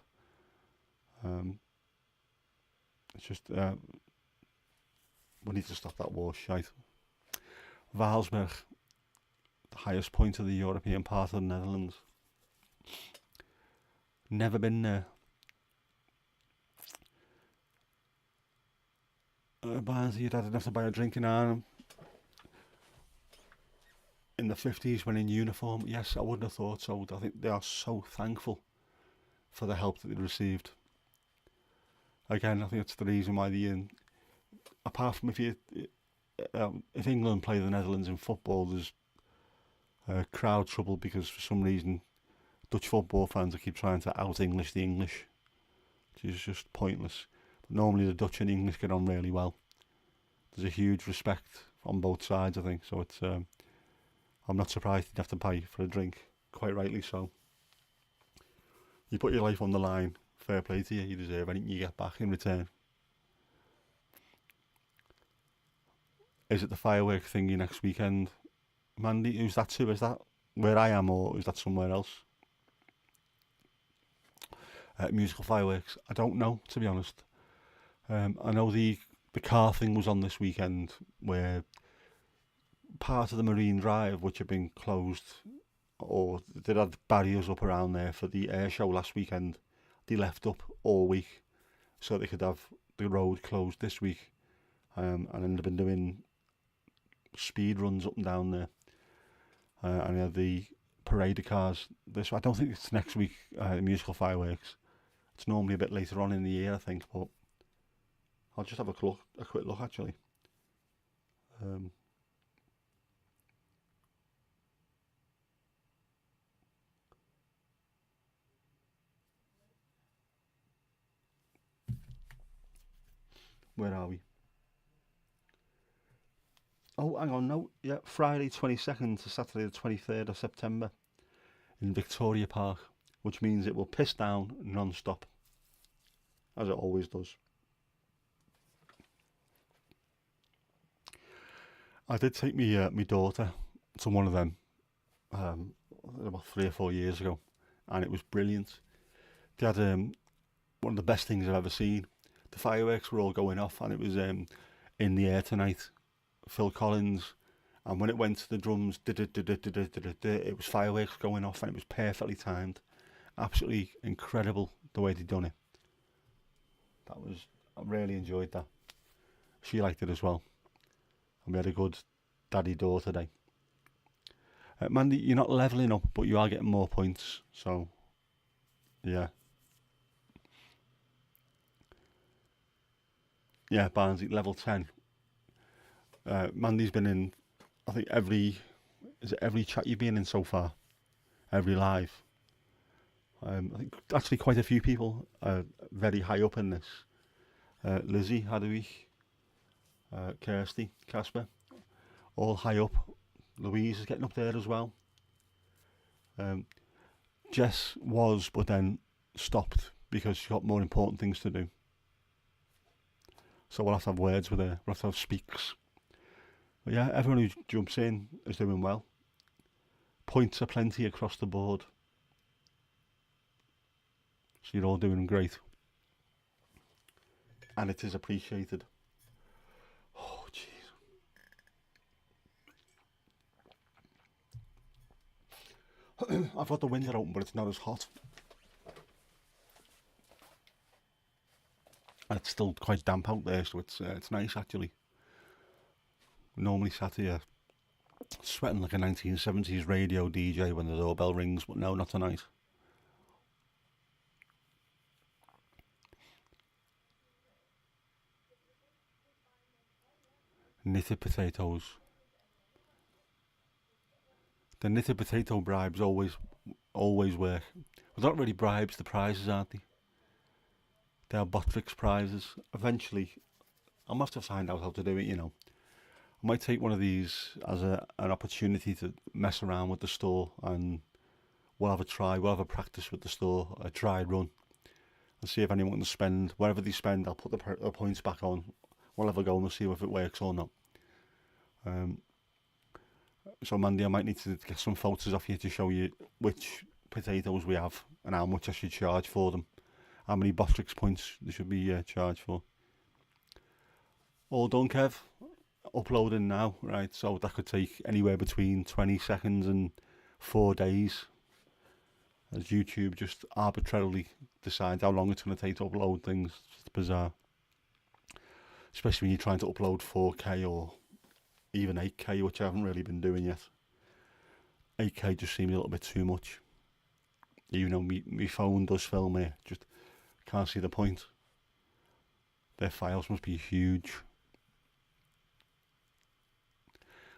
It's just, we need to stop that war shite. Valsburg, the highest point of the European part of the Netherlands. Never been there. Barnes, your dad didn't have to buy a drink in Arnhem in the 50s when in uniform. Yes, I wouldn't have thought so. I think they are so thankful for the help that they received. Again, I think that's the reason why apart from if England play the Netherlands in football, there's crowd trouble because for some reason Dutch football fans keep trying to out-English the English, which is just pointless. But normally the Dutch and English get on really well. There's a huge respect on both sides, I think, so it's I'm not surprised you'd have to pay for a drink, quite rightly so. You put your life on the line, fair play to you, you deserve anything you get back in return. Is it the firework thingy next weekend? Mandy, who's that to? Is that where I am or is that somewhere else? Musical fireworks, I don't know, to be honest. I know the car thing was on this weekend where part of the Marine Drive, which had been closed, or they had barriers up around there for the air show last weekend, they left up all week so they could have the road closed this week. And then they've been doing speed runs up and down there. And they had the parade of cars. I don't think it's next week, the musical fireworks. It's normally a bit later on in the year, I think, but I'll just have a quick look actually. Where are we? Oh, hang on, no, yeah, Friday 22nd to Saturday the 23rd of September in Victoria Park, which means it will piss down non-stop, as it always does. I did take me daughter to one of them about 3 or 4 years ago, and it was brilliant. They had one of the best things I've ever seen. The fireworks were all going off, and it was In the Air Tonight, Phil Collins, and when it went to the drums, it was fireworks going off, and it was perfectly timed. Absolutely incredible the way they'd done it. I really enjoyed that. She liked it as well, and we had a good daddy-daughter day. Mandy, you're not levelling up, but you are getting more points, so yeah. Yeah, Barnsley, level 10. Mandy's been in, I think every chat you've been in so far? Every live. I think actually quite a few people are very high up in this. Lizzie, Hadwig, Kirsty, Casper, all high up. Louise is getting up there as well. Jess was, but then stopped because she got more important things to do. So we'll have to have words with her. We'll have to have speaks. But yeah, everyone who jumps in is doing well. Points are plenty across the board. So you're all doing great. And it is appreciated. Oh, jeez. I've got the window open, but it's not as hot. And it's still quite damp out there, so it's nice actually. Normally sat here sweating like a 1970s radio DJ when the doorbell rings, but no, not tonight. Knitted potatoes. The knitted potato bribes always work. They're not really bribes, the prizes, aren't they? They are Bottrix prizes. Eventually, I'm going to have to find out how to do it, you know. I might take one of these as an opportunity to mess around with the store, and we'll have a try, we'll have a practice with the store, a try run, and see if anyone can spend, whatever they spend, I'll put the points back on. We'll have a go and we'll see if it works or not. So Mandy, I might need to get some photos off you to show you which potatoes we have and how much I should charge for them. How many Bottrix points they should be charged for. All done, Kev. Uploading now, right? So that could take anywhere between 20 seconds and 4 days, as YouTube just arbitrarily decides how long it's going to take to upload things. It's bizarre. Especially when you're trying to upload 4K or even 8K, which I haven't really been doing yet. 8K just seems a little bit too much. Even though my phone does film here, just can't see the point. Their files must be huge.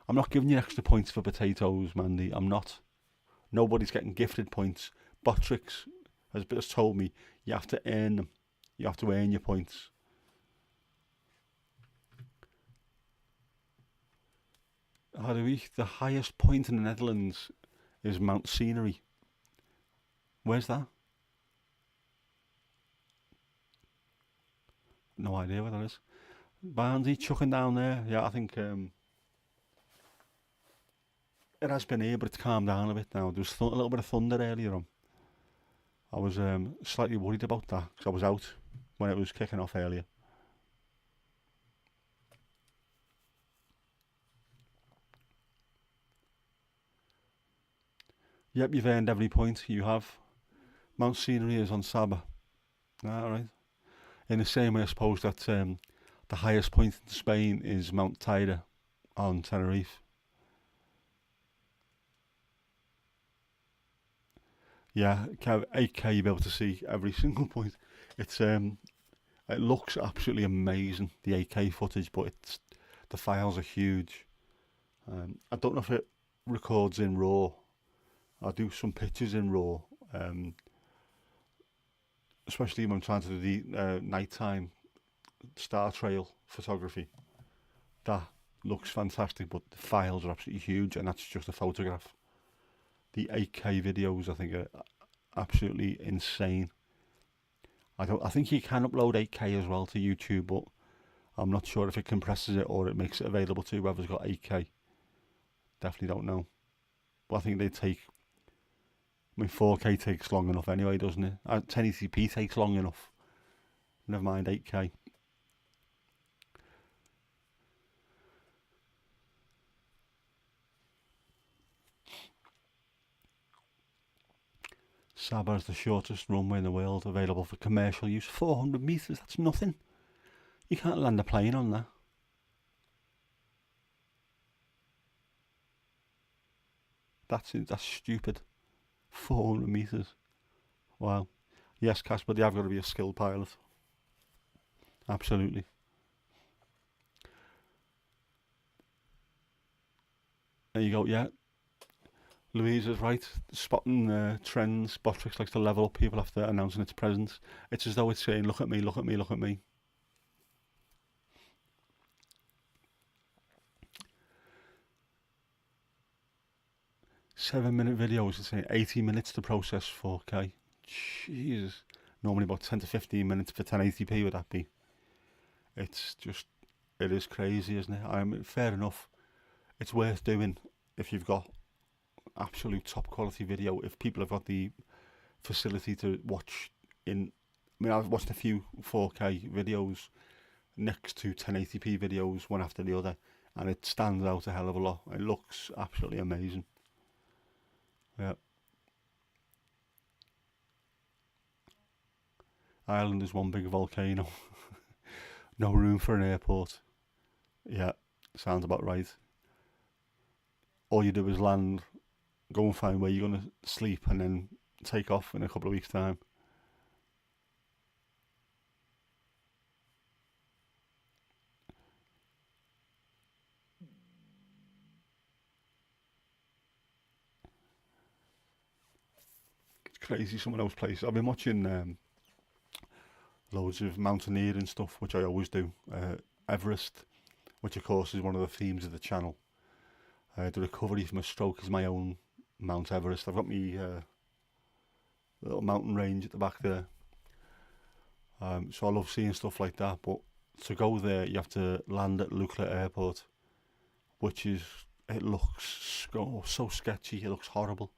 I'm not giving you extra points for potatoes, Mandy. I'm not. Nobody's getting gifted points. Bottrix has told me you have to earn them. You have to earn your points. How do we? The highest point in the Netherlands is Mount Scenery. Where's that? No idea where that is. Barnsley chucking down there. Yeah, I think it has been here, but it's calmed down a bit now. There was a little bit of thunder earlier on. I was slightly worried about that because I was out when it was kicking off earlier. Yep, you've earned every point you have. Mount Scenery is on Saba. Alright. In the same way, I suppose that the highest point in Spain is Mount Teide on Tenerife. Yeah, 8K you'll be able to see every single point. It's it looks absolutely amazing, the 8K footage, but the files are huge. I don't know if it records in RAW. I do some pictures in RAW, especially when I'm trying to do the nighttime star trail photography. That looks fantastic, but the files are absolutely huge, and that's just a photograph. The 8K videos, I think, are absolutely insane. I think you can upload 8K as well to YouTube, but I'm not sure if it compresses it or it makes it available to whoever's got 8K. Definitely don't know. But I think they take. I mean, 4K takes long enough anyway, doesn't it? 1080p takes long enough. Never mind 8K. Saba is the shortest runway in the world available for commercial use. 400 metres, that's nothing. You can't land a plane on that. That's stupid. 400 metres. Wow. Yes, Casper, they have got to be a skilled pilot. Absolutely. There you go, yeah. Louise is right. Spotting trends. Bottrix likes to level up people after announcing its presence. It's as though it's saying, look at me, look at me, look at me. Seven-minute videos, it's saying 80 minutes to process 4K. Jesus. Normally about 10 to 15 minutes for 1080p would that be? It's just, it is crazy, isn't it? Fair enough. It's worth doing if you've got absolute top quality video. If people have got the facility to watch in, I mean, I've watched a few 4K videos next to 1080p videos, one after the other, and it stands out a hell of a lot. It looks absolutely amazing. Yeah. Ireland is one big volcano. No room for an airport. Yeah, sounds about right. All you do is land, go and find where you're going to sleep, and then take off in a couple of weeks' time. crazy, some of those places. I've been watching loads of mountaineering stuff, which I always do. Everest, which of course is one of the themes of the channel. The recovery from a stroke is my own Mount Everest. I've got my little mountain range at the back there. So I love seeing stuff like that. But to go there, you have to land at Lukla Airport, which is, it looks so sketchy. It looks horrible.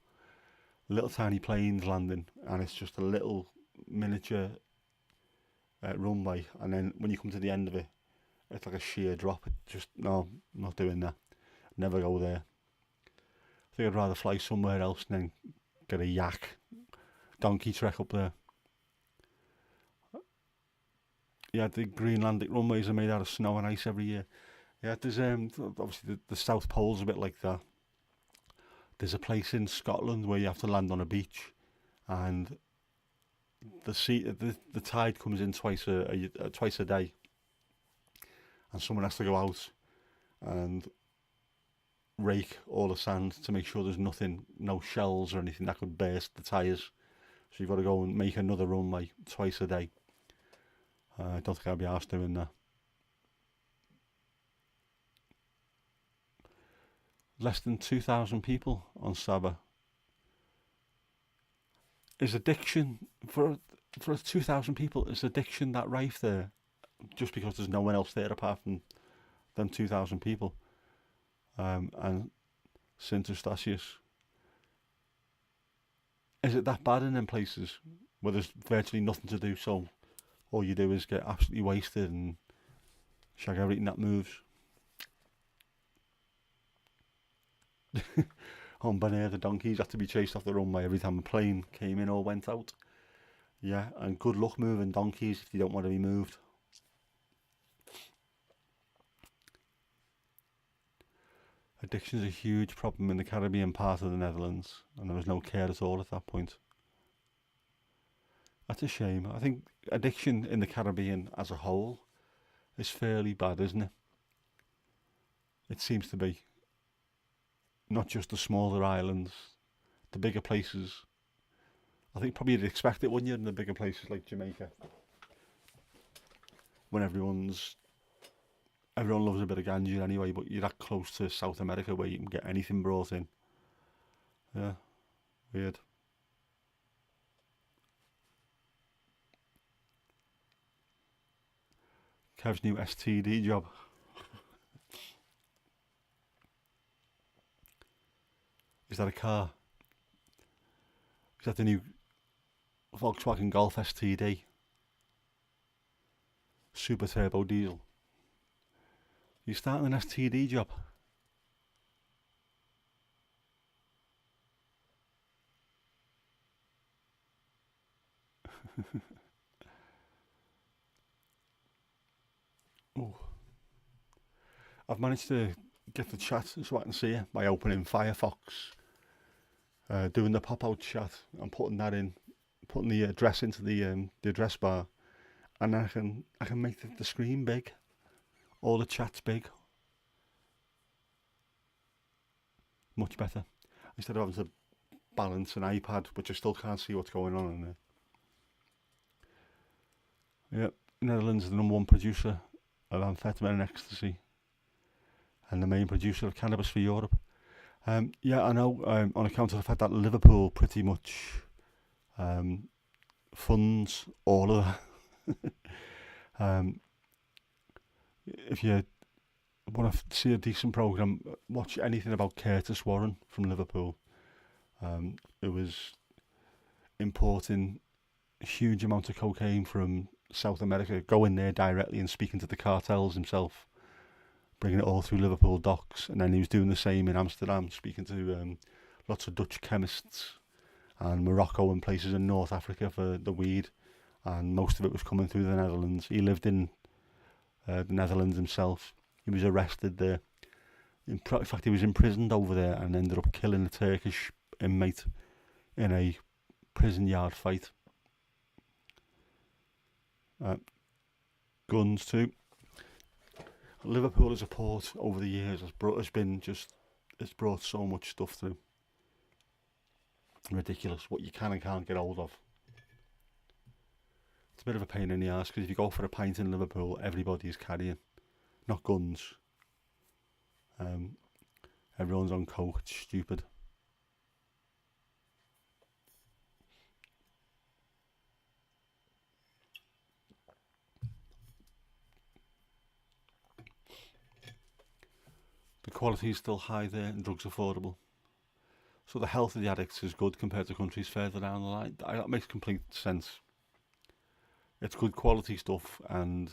Little tiny planes landing, and it's just a little miniature runway. And then when you come to the end of it, it's like a sheer drop. It just, no, I'm not doing that. Never go there. I think I'd rather fly somewhere else and then get a yak donkey trek up there. Yeah, the Greenlandic runways are made out of snow and ice every year. Yeah, there's obviously the South Pole's a bit like that. There's a place in Scotland where you have to land on a beach, and the tide comes in twice a day, and someone has to go out and rake all the sand to make sure there's nothing, no shells or anything that could burst the tyres. So you've got to go and make another runway twice a day. I don't think I'd be arsed doing that. Less than 2,000 people on Saba. Is addiction for 2,000 people? Is addiction that rife there? Just because there's no one else there apart from them 2,000 people. And St Eustatius. Is it that bad in them places where there's virtually nothing to do? So all you do is get absolutely wasted and shag everything that moves. On Bonaire, the donkeys had to be chased off the runway every time a plane came in or went out. Yeah, and good luck moving donkeys if you don't want to be moved. Addiction is a huge problem in the Caribbean part of the Netherlands, and there was no care at all at that point. That's a shame. I think addiction in the Caribbean as a whole is fairly bad, isn't it? It seems to be. Not just the smaller islands, the bigger places. I think probably you'd expect it, wouldn't you, in the bigger places like Jamaica, when everyone loves a bit of ganja anyway. But you're that close to South America where you can get anything brought in. Yeah, weird. Kev's new STD job. Is that a car? Is that the new Volkswagen Golf STD? Super turbo diesel. You starting an STD job? Oh, I've managed to get the chat so I can see it by opening Firefox, doing the pop-out chat and putting that in, putting the address into the address bar, and then I can make the screen big, all the chats big, much better, instead of having to balance an iPad, which I still can't see what's going on in there. Yep, Netherlands is the #1 producer of amphetamine and ecstasy, and the main producer of cannabis for Europe. Yeah, I know, on account of the fact that Liverpool pretty much funds all of that. If you want to see a decent programme, watch anything about Curtis Warren from Liverpool. It was importing a huge amount of cocaine from South America, going there directly and speaking to the cartels himself, bringing it all through Liverpool docks, and then he was doing the same in Amsterdam, speaking to lots of Dutch chemists and Morocco and places in North Africa for the weed, and most of it was coming through the Netherlands. He lived in the Netherlands himself. He was arrested there. In fact, he was imprisoned over there and ended up killing a Turkish inmate in a prison yard fight. Guns too. Liverpool as a port over the years has brought so much stuff through. ridiculous what you can and can't get hold of. It's a bit of a pain in the arse because if you go for a pint in Liverpool, everybody is carrying, not guns. Everyone's on coke. It's stupid. The quality is still high there and drugs affordable. So the health of the addicts is good compared to countries further down the line. That makes complete sense. It's good quality stuff, and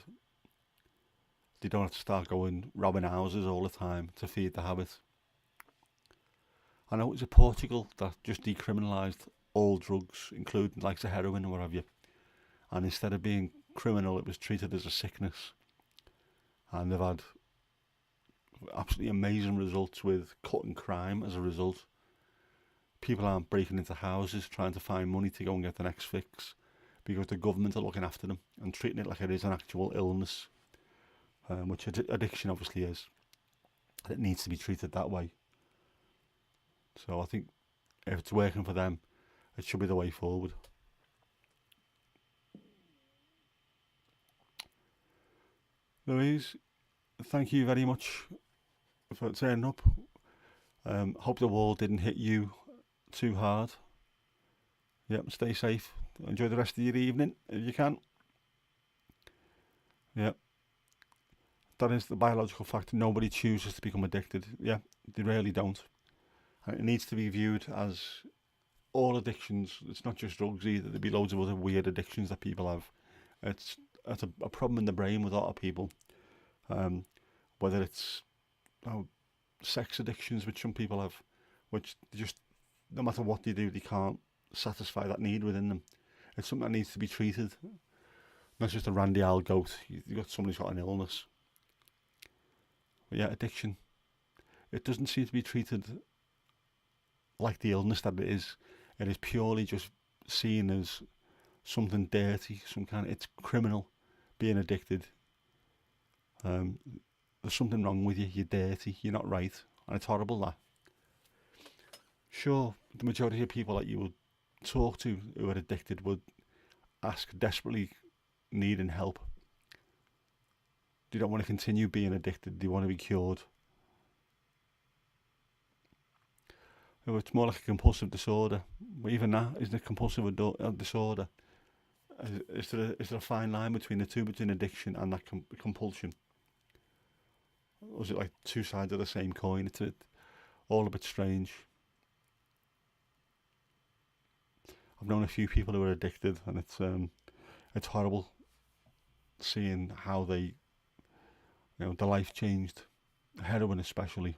they don't have to start going robbing houses all the time to feed the habit. I know it was in Portugal that just decriminalised all drugs, including like the heroin or what have you. And instead of being criminal, it was treated as a sickness. And they've had absolutely amazing results with cutting crime as a result. People aren't breaking into houses trying to find money to go and get the next fix because the government are looking after them and treating it like it is an actual illness, which addiction obviously is. It needs to be treated that way. So I think if it's working for them, it should be the way forward. Louise, thank you very much for turning up. Hope the wall didn't hit you too hard. Yep, stay safe. Enjoy the rest of your evening if you can. Yep. That is the biological fact. Nobody chooses to become addicted. Yeah, they really don't. And it needs to be viewed as all addictions. It's not just drugs either. There'd be loads of other weird addictions that people have. It's a problem in the brain with a lot of people. Whether it's sex addictions, which some people have, which just no matter what they do, they can't satisfy that need within them. It's something that needs to be treated. Not just a randy old goat. You've got somebody who's got an illness. But yeah, addiction. It doesn't seem to be treated like the illness that it is. It is purely just seen as something dirty, it's criminal being addicted. There's something wrong with you, you're dirty, you're not right, and it's horrible that. Sure, the majority of people that you would talk to who are addicted would ask desperately needing help. They don't want to continue being addicted, they want to be cured. It's more like a compulsive disorder. But even that isn't a compulsive disorder. Is there a fine line between the two, between addiction and that compulsion? Or is it like two sides of the same coin? It's all a bit strange. I've known a few people who are addicted, and it's horrible seeing how they, their life changed. Heroin especially.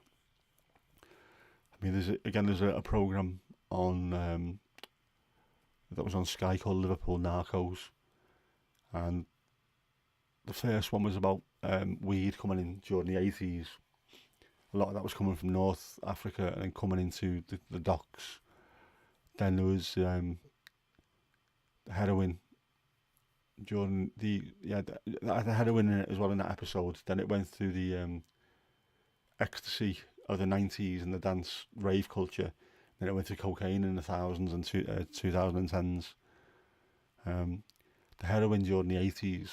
I mean, there's a program on that was on Sky called Liverpool Narcos, and the first one was about weed coming in during the 80s. A lot of that was coming from North Africa and then coming into the docks. Then there was heroin during the heroin in it as well in that episode. Then it went through the ecstasy of the 90s and the dance rave culture. Then it went to cocaine in the thousands and 2010s. The heroin during the 80s,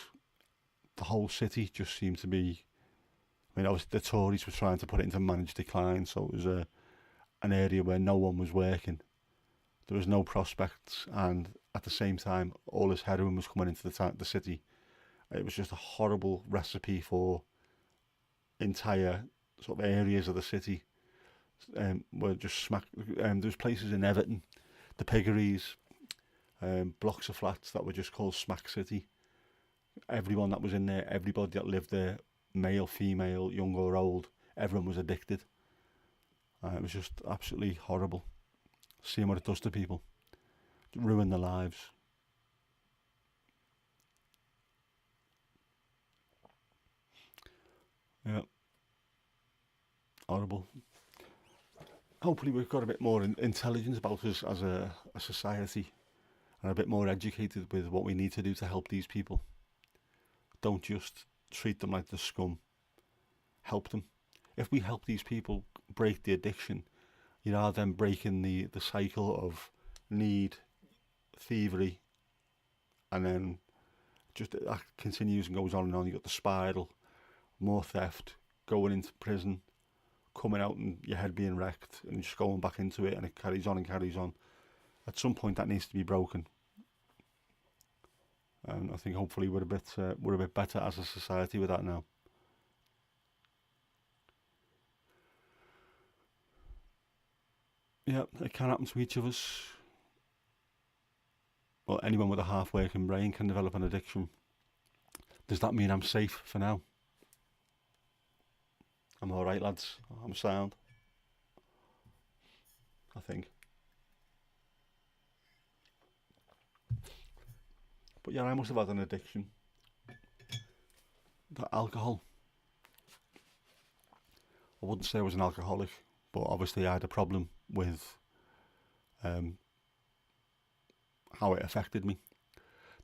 the whole city just seemed to be. I mean, obviously the Tories were trying to put it into managed decline, so it was an area where no one was working. There was no prospects, and at the same time, all this heroin was coming into the city. It was just a horrible recipe for entire sort of areas of the city. Were just smack. There's places in Everton, the Piggeries, blocks of flats that were just called Smack City. Everyone that was in there, everybody that lived there, male, female, young or old, everyone was addicted. It was just absolutely horrible. Seeing what it does to people, ruin their lives. Yeah, horrible. Hopefully we've got a bit more intelligence about us as a society, and a bit more educated with what we need to do to help these people. Don't just treat them like the scum. Help them. If we help these people break the addiction, you are then breaking the cycle of need, thievery, and then just that continues and goes on and on. You got the spiral, more theft, going into prison, coming out and your head being wrecked, and just going back into it, and it carries on and carries on. At some point, that needs to be broken, and I think hopefully we're a bit better as a society with that now. Yeah, it can happen to each of us. Well, anyone with a half-working brain can develop an addiction. Does that mean I'm safe for now? I'm all right, lads. I'm sound, I think. But yeah, I must have had an addiction. That alcohol. I wouldn't say I was an alcoholic, but obviously I had a problem with um, how it affected me.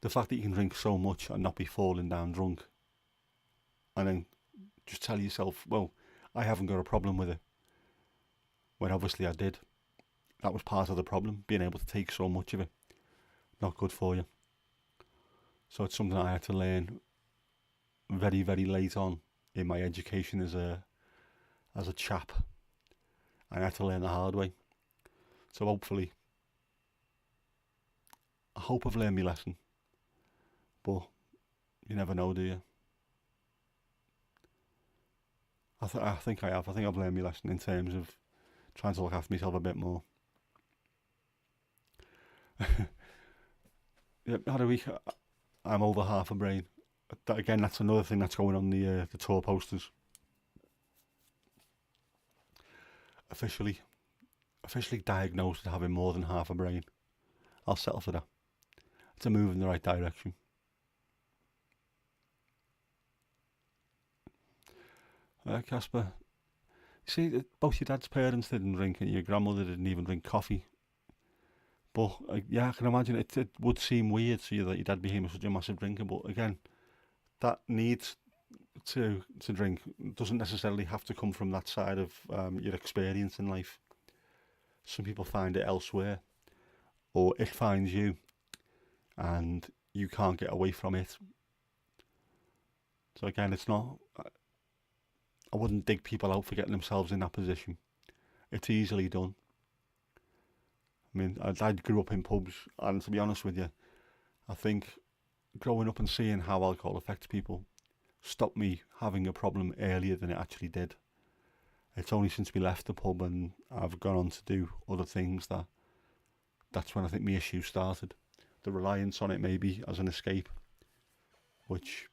The fact that you can drink so much and not be falling down drunk, and then just tell yourself, well, I haven't got a problem with it, when obviously I did. That was part of the problem, being able to take so much of it. Not good for you. So it's something I had to learn very, very late on in my education as a chap. I had to learn the hard way. So hopefully, I hope I've learned my lesson. But you never know, do you? I think I have. I think I've learned my lesson in terms of trying to look after myself a bit more. Yeah, had a week. I'm over half a brain. Again, that's another thing that's going on the tour posters. Officially diagnosed as having more than half a brain. I'll settle for that. It's a move in the right direction. Casper, you see, both your dad's parents didn't drink and your grandmother didn't even drink coffee. But yeah, I can imagine it would seem weird to you that your dad became such a massive drinker. But again, that need to drink doesn't necessarily have to come from that side of your experience in life. Some people find it elsewhere, or it finds you, and you can't get away from it. So again, it's not. I wouldn't dig people out for getting themselves in that position. It's easily done. I mean, I grew up in pubs, and to be honest with you, I think growing up and seeing how alcohol affects people stopped me having a problem earlier than it actually did. It's only since we left the pub and I've gone on to do other things that's when I think my issue started. The reliance on it maybe as an escape, which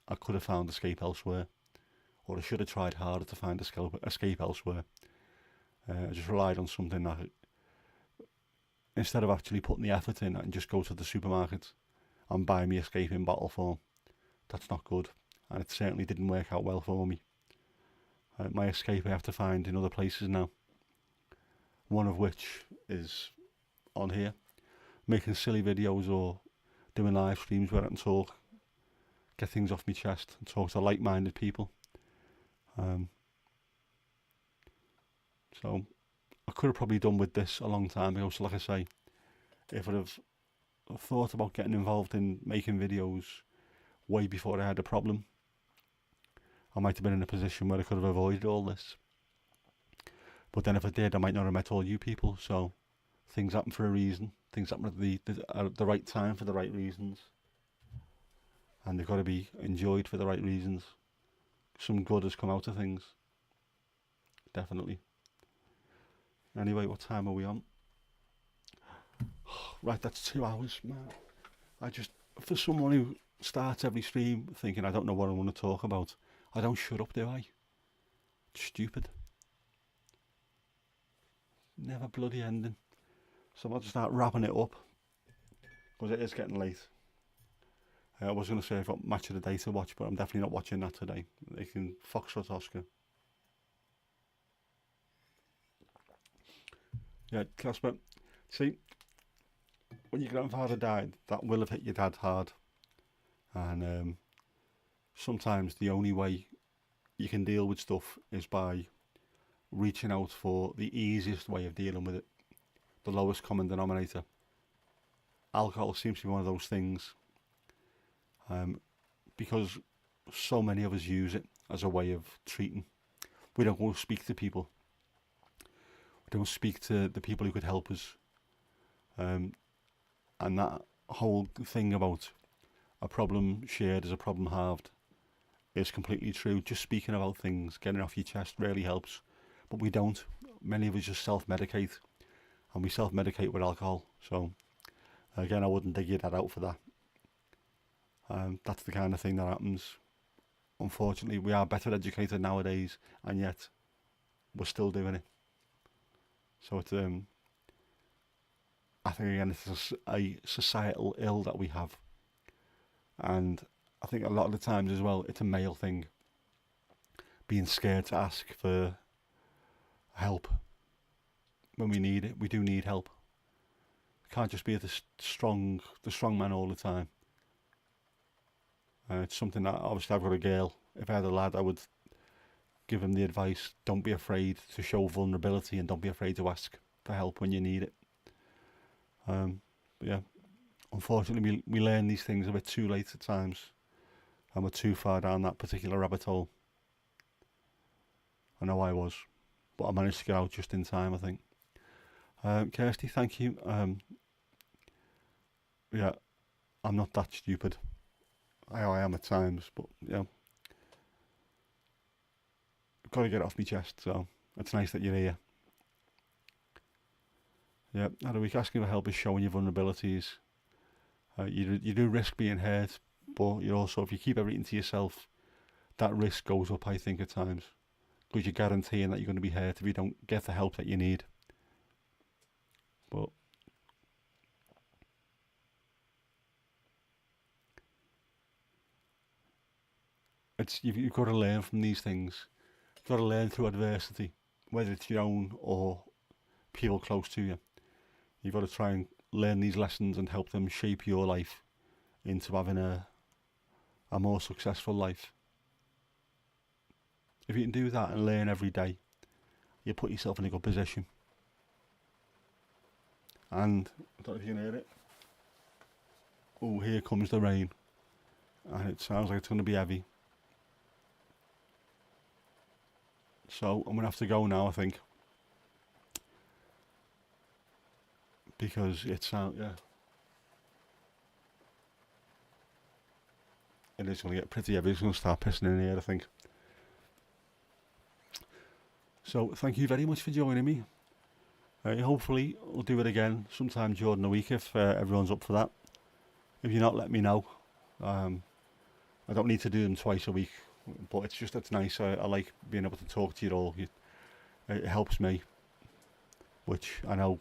I could have found escape elsewhere, or I should have tried harder to find escape elsewhere. I just relied on something that, instead of actually putting the effort in, I can just go to the supermarket and buy me escape in bottle form. That's not good, and it certainly didn't work out well for me. My escape I have to find in other places now, one of which is on here, making silly videos or doing live streams where I can talk, get things off my chest and talk to like-minded people. So I could have probably done with this a long time ago. So like I say, if I'd have thought about getting involved in making videos way before I had a problem, I might have been in a position where I could have avoided all this. But then if I did, I might not have met all you people. So things happen for a reason. Things happen at the right time for the right reasons. And they've got to be enjoyed for the right reasons. Some good has come out of things. Definitely. Anyway, what time are we on? Right, that's 2 hours, man. For someone who starts every stream thinking I don't know what I want to talk about, I don't shut up, do I? It's stupid. Never bloody ending. So I'll just start wrapping it up, because it is getting late. I was going to say I've got Match of the Day to watch, but I'm definitely not watching that today. They can Foxtrot Oscar. Yeah, Casper. See, when your grandfather died, that will have hit your dad hard. And sometimes the only way you can deal with stuff is by reaching out for the easiest way of dealing with it. the lowest common denominator. Alcohol seems to be one of those things, because so many of us use it as a way of treating. We don't go speak to people. We don't speak to the people who could help us. And that whole thing about a problem shared is a problem halved is completely true. Just speaking about things, getting it off your chest really helps. But we don't. Many of us just self-medicate, and we self-medicate with alcohol. So again, I wouldn't dig your dad out for that. That's the kind of thing that happens. Unfortunately, we are better educated nowadays, and yet we're still doing it. So it's I think again it's a societal ill that we have, and I think a lot of the times as well it's a male thing. Being scared to ask for help when we need it. We do need help. We can't just be the strong man all the time. It's something that obviously I've got a girl. If I had a lad, I would give him the advice: don't be afraid to show vulnerability, and don't be afraid to ask for help when you need it. Yeah, unfortunately, we learn these things a bit too late at times, and we're too far down that particular rabbit hole. I know I was, but I managed to get out just in time, I think. Kirsty, thank you. Yeah, I'm not that stupid. I am at times, but yeah, I've got to get it off my chest. So it's nice that you're here. Yeah, had a week asking for help is showing your vulnerabilities. You do risk being hurt, but you also, if you keep everything to yourself, that risk goes up, I think, at times, because you're guaranteeing that you're going to be hurt if you don't get the help that you need. But you've got to learn from these things. You've got to learn through adversity, whether it's your own or people close to you. You've got to try and learn these lessons and help them shape your life into having a more successful life. If you can do that and learn every day, you put yourself in a good position. And I don't know if you can hear it. Oh, here comes the rain. And it sounds like it's going to be heavy. So I'm going to have to go now, I think. Because it's out, yeah. It is going to get pretty heavy. It's going to start pissing in here, I think. So thank you very much for joining me. Hopefully we'll do it again sometime during the week if everyone's up for that. If you're not, let me know. I don't need to do them twice a week, but it's nice. I like being able to talk to you all. It helps me, which I know.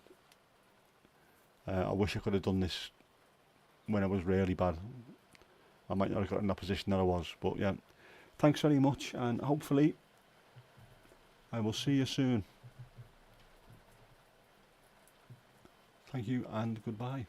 I wish I could have done this when I was really bad. I might not have got in that position that I was, but yeah. Thanks very much, and hopefully I will see you soon. Thank you and goodbye.